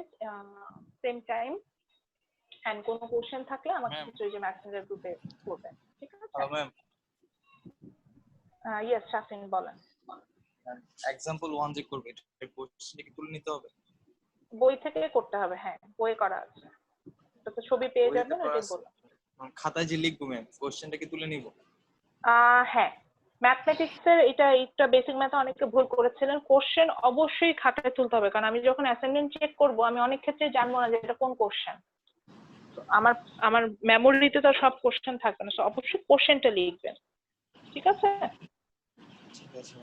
সেম টাইম। এন্ড কোনো কোশ্চেন থাকলে আমাকে কিছু যে মেসেঞ্জার গ্রুপে করবেন, ঠিক আছে?
Hello ma'am.
ইয়েস শাফিন বলেন।
এক্সাম্পল 1 যে করবে এটা কোশ্চেনটা কি তুলে নিতে হবে?
বই থেকে করতে হবে, হ্যাঁ বই করা আছে, তো ছবি পেয়ে যাবেন, ওটাই বললাম।
খাতায় যে লিখবো ম্যাম, কোশ্চেনটা কি তুলে নিব?
হ্যাঁ, ম্যাথমেটিক্সের এটা বেসিক ম্যাথে অনেকে ভুল করেছিলেন। কোশ্চেন অবশ্যই খাতায় তুলতে হবে, কারণ আমি যখন অ্যাসাইনমেন্ট চেক করব আমি অনেক ক্ষেত্রে জানবো না যে এটা কোন কোশ্চেন। আমার মেমোরিতে তো সব কোশ্চেন থাকবে না, সো অবশ্যই কোশ্চেনটা লিখবেন, ঠিক আছে?
ঠিক আছে।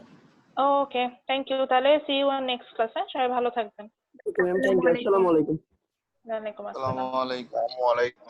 Okay, thank you. তাহলে সি ইউ অন নেক্সট ক্লাসে। সবাই ভালো থাকবেন।
Okay ma'am, thank you. আসসালামু আলাইকুম।
ওয়ালাইকুম আসসালাম।
আসসালামু আলাইকুম।
আসসালামু আলাইকুম।